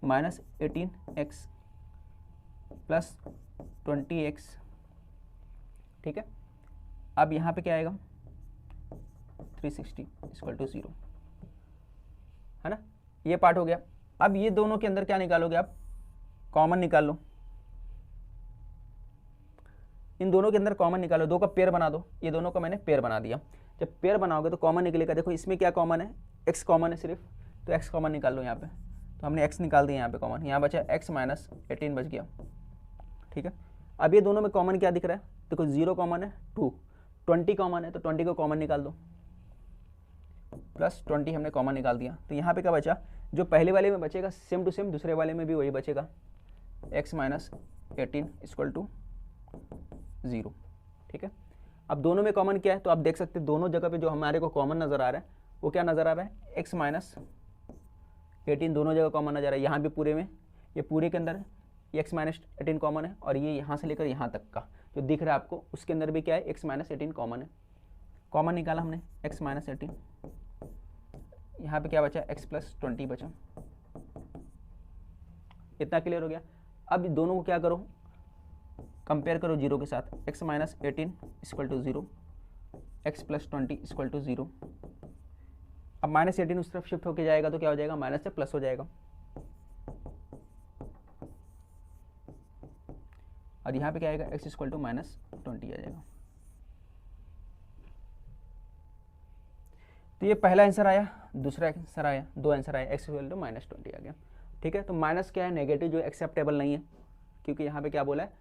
A: -18x प्लस 20x। ठीक है, अब यहाँ पे क्या आएगा 360 = 0, है ना, ये पार्ट हो गया। अब ये दोनों के अंदर क्या निकालोगे आप, कॉमन निकाल लो, इन दोनों के अंदर कॉमन निकालो, 2 का पेयर बना दो, ये दोनों का मैंने पेयर बना दिया। जब पेयर बनाओगे तो कॉमन निकलेगा, देखो इसमें क्या कॉमन है, x कॉमन है सिर्फ, तो x कॉमन निकाल लो यहाँ पे, तो हमने x निकाल दिया यहाँ पे कॉमन, यहाँ बचा x माइनस 18 बच गया। ठीक है, अब ये दोनों में कॉमन क्या दिख रहा है, देखो 0 कॉमन है, 2 20 कॉमन है, तो 20 को कॉमन निकाल दो, प्लस 20 हमने कॉमन निकाल दिया, तो यहाँ पे क्या बचा, जो पहले वाले में बचेगा सेम टू सेम दूसरे वाले में भी वही बचेगा, x माइनस 18 इक्वल टू 0। ठीक है, अब दोनों में कॉमन क्या है, तो आप देख सकते हैं दोनों जगह पे जो हमारे को कॉमन नज़र आ रहा है वो क्या नज़र आ रहा है, x माइनस 18 दोनों जगह कॉमन नज़र आ रहा है। यहाँ भी पूरे में, ये पूरे के अंदर x माइनस 18 कॉमन है, और ये यहाँ से लेकर यहाँ तक का जो दिख रहा है आपको उसके अंदर भी क्या है, x माइनस 18 कॉमन है। कॉमन निकाला हमने x माइनस 18, यहाँ पे क्या बचा, x प्लस 20 बचा। इतना क्लियर हो गया। अब दोनों को क्या करो, कंपेयर करो जीरो के साथ, x minus 18 equal to 0, x plus 20 equal to 0। अब माइनस 18 उस तरफ शिफ्ट होके जाएगा तो क्या हो जाएगा, माइनस से प्लस हो जाएगा, और यहाँ पे क्या आएगा, x इक्वल टू माइनस 20 आ जाएगा। तो ये पहला आंसर आया, दूसरा आंसर आया, दो आंसर आया, x इक्वल टू माइनस 20 आ गया। ठीक है, तो माइनस क्या है, नेगेटिव जो एक्सेप्टेबल नहीं है, क्योंकि यहाँ पे क्या बोला है,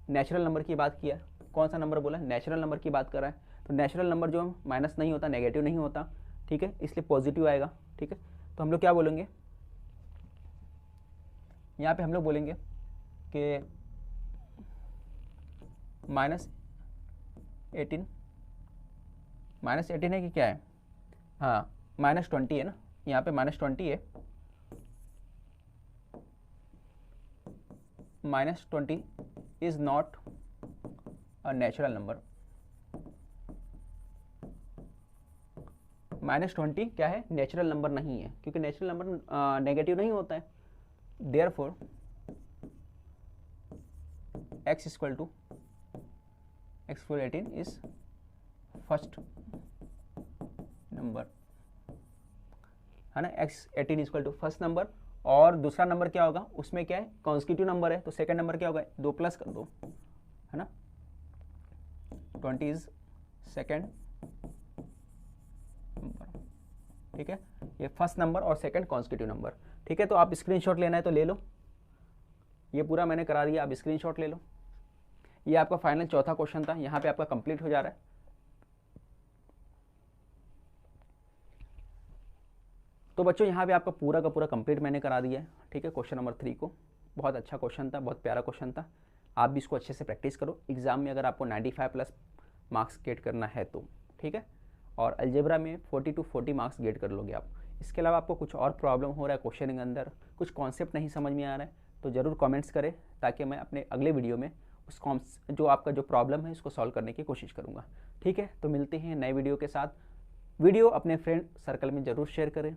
A: नेचुरल नंबर की बात किया। कौन सा नंबर बोला है, नेचुरल नंबर की बात कर रहा है, तो नेचुरल नंबर जो माइनस नहीं होता, नेगेटिव नहीं होता। ठीक है, इसलिए पॉजिटिव आएगा। ठीक है, तो हम लोग क्या बोलेंगे, यहाँ पे हम लोग बोलेंगे कि माइनस 18 है कि क्या है, हाँ माइनस 20 है ना, यहाँ पे माइनस 20 है, minus 20 is not a natural number. Minus 20 क्या है, नेचुरल नंबर नहीं है, क्योंकि नेचुरल नंबर नेगेटिव नहीं होता है। Therefore x equal to 18 is first number, है ना, x 18 equal to first number. और दूसरा नंबर क्या होगा, उसमें क्या है, कॉन्स्टिट्यूटिव नंबर है, तो सेकंड नंबर क्या होगा, 2 प्लस कर दो, है ना, 20 इज सेकंड नंबर। ठीक है, ये फर्स्ट नंबर और सेकंड कॉन्स्टिट्यूटिव नंबर। ठीक है, तो आप स्क्रीनशॉट लेना है तो ले लो, ये पूरा मैंने करा दिया, आप स्क्रीनशॉट ले लो। ये आपका फाइनल चौथा क्वेश्चन था, यहाँ पे आपका कंप्लीट हो जा रहा है। तो बच्चों यहाँ पे आपका पूरा का पूरा कंप्लीट मैंने करा दिया है। ठीक है, क्वेश्चन नंबर 3 को, बहुत अच्छा क्वेश्चन था, बहुत प्यारा क्वेश्चन था। आप भी इसको अच्छे से प्रैक्टिस करो एग्जाम में, अगर आपको 95 प्लस मार्क्स गेट करना है तो। ठीक है, और अलजेब्रा में 40 टू 40 मार्क्स गेट कर लोगे आप। इसके अलावा आपको कुछ और प्रॉब्लम हो रहा है क्वेश्चन के अंदर, कुछ कॉन्सेप्ट नहीं समझ में आ रहा है, तो ज़रूर कमेंट्स करें, ताकि मैं अपने अगले वीडियो में उस जो आपका जो प्रॉब्लम है उसको सॉल्व करने की कोशिश करूँगा। ठीक है, तो मिलते हैं नए वीडियो के साथ। वीडियो अपने फ्रेंड सर्कल में ज़रूर शेयर करें।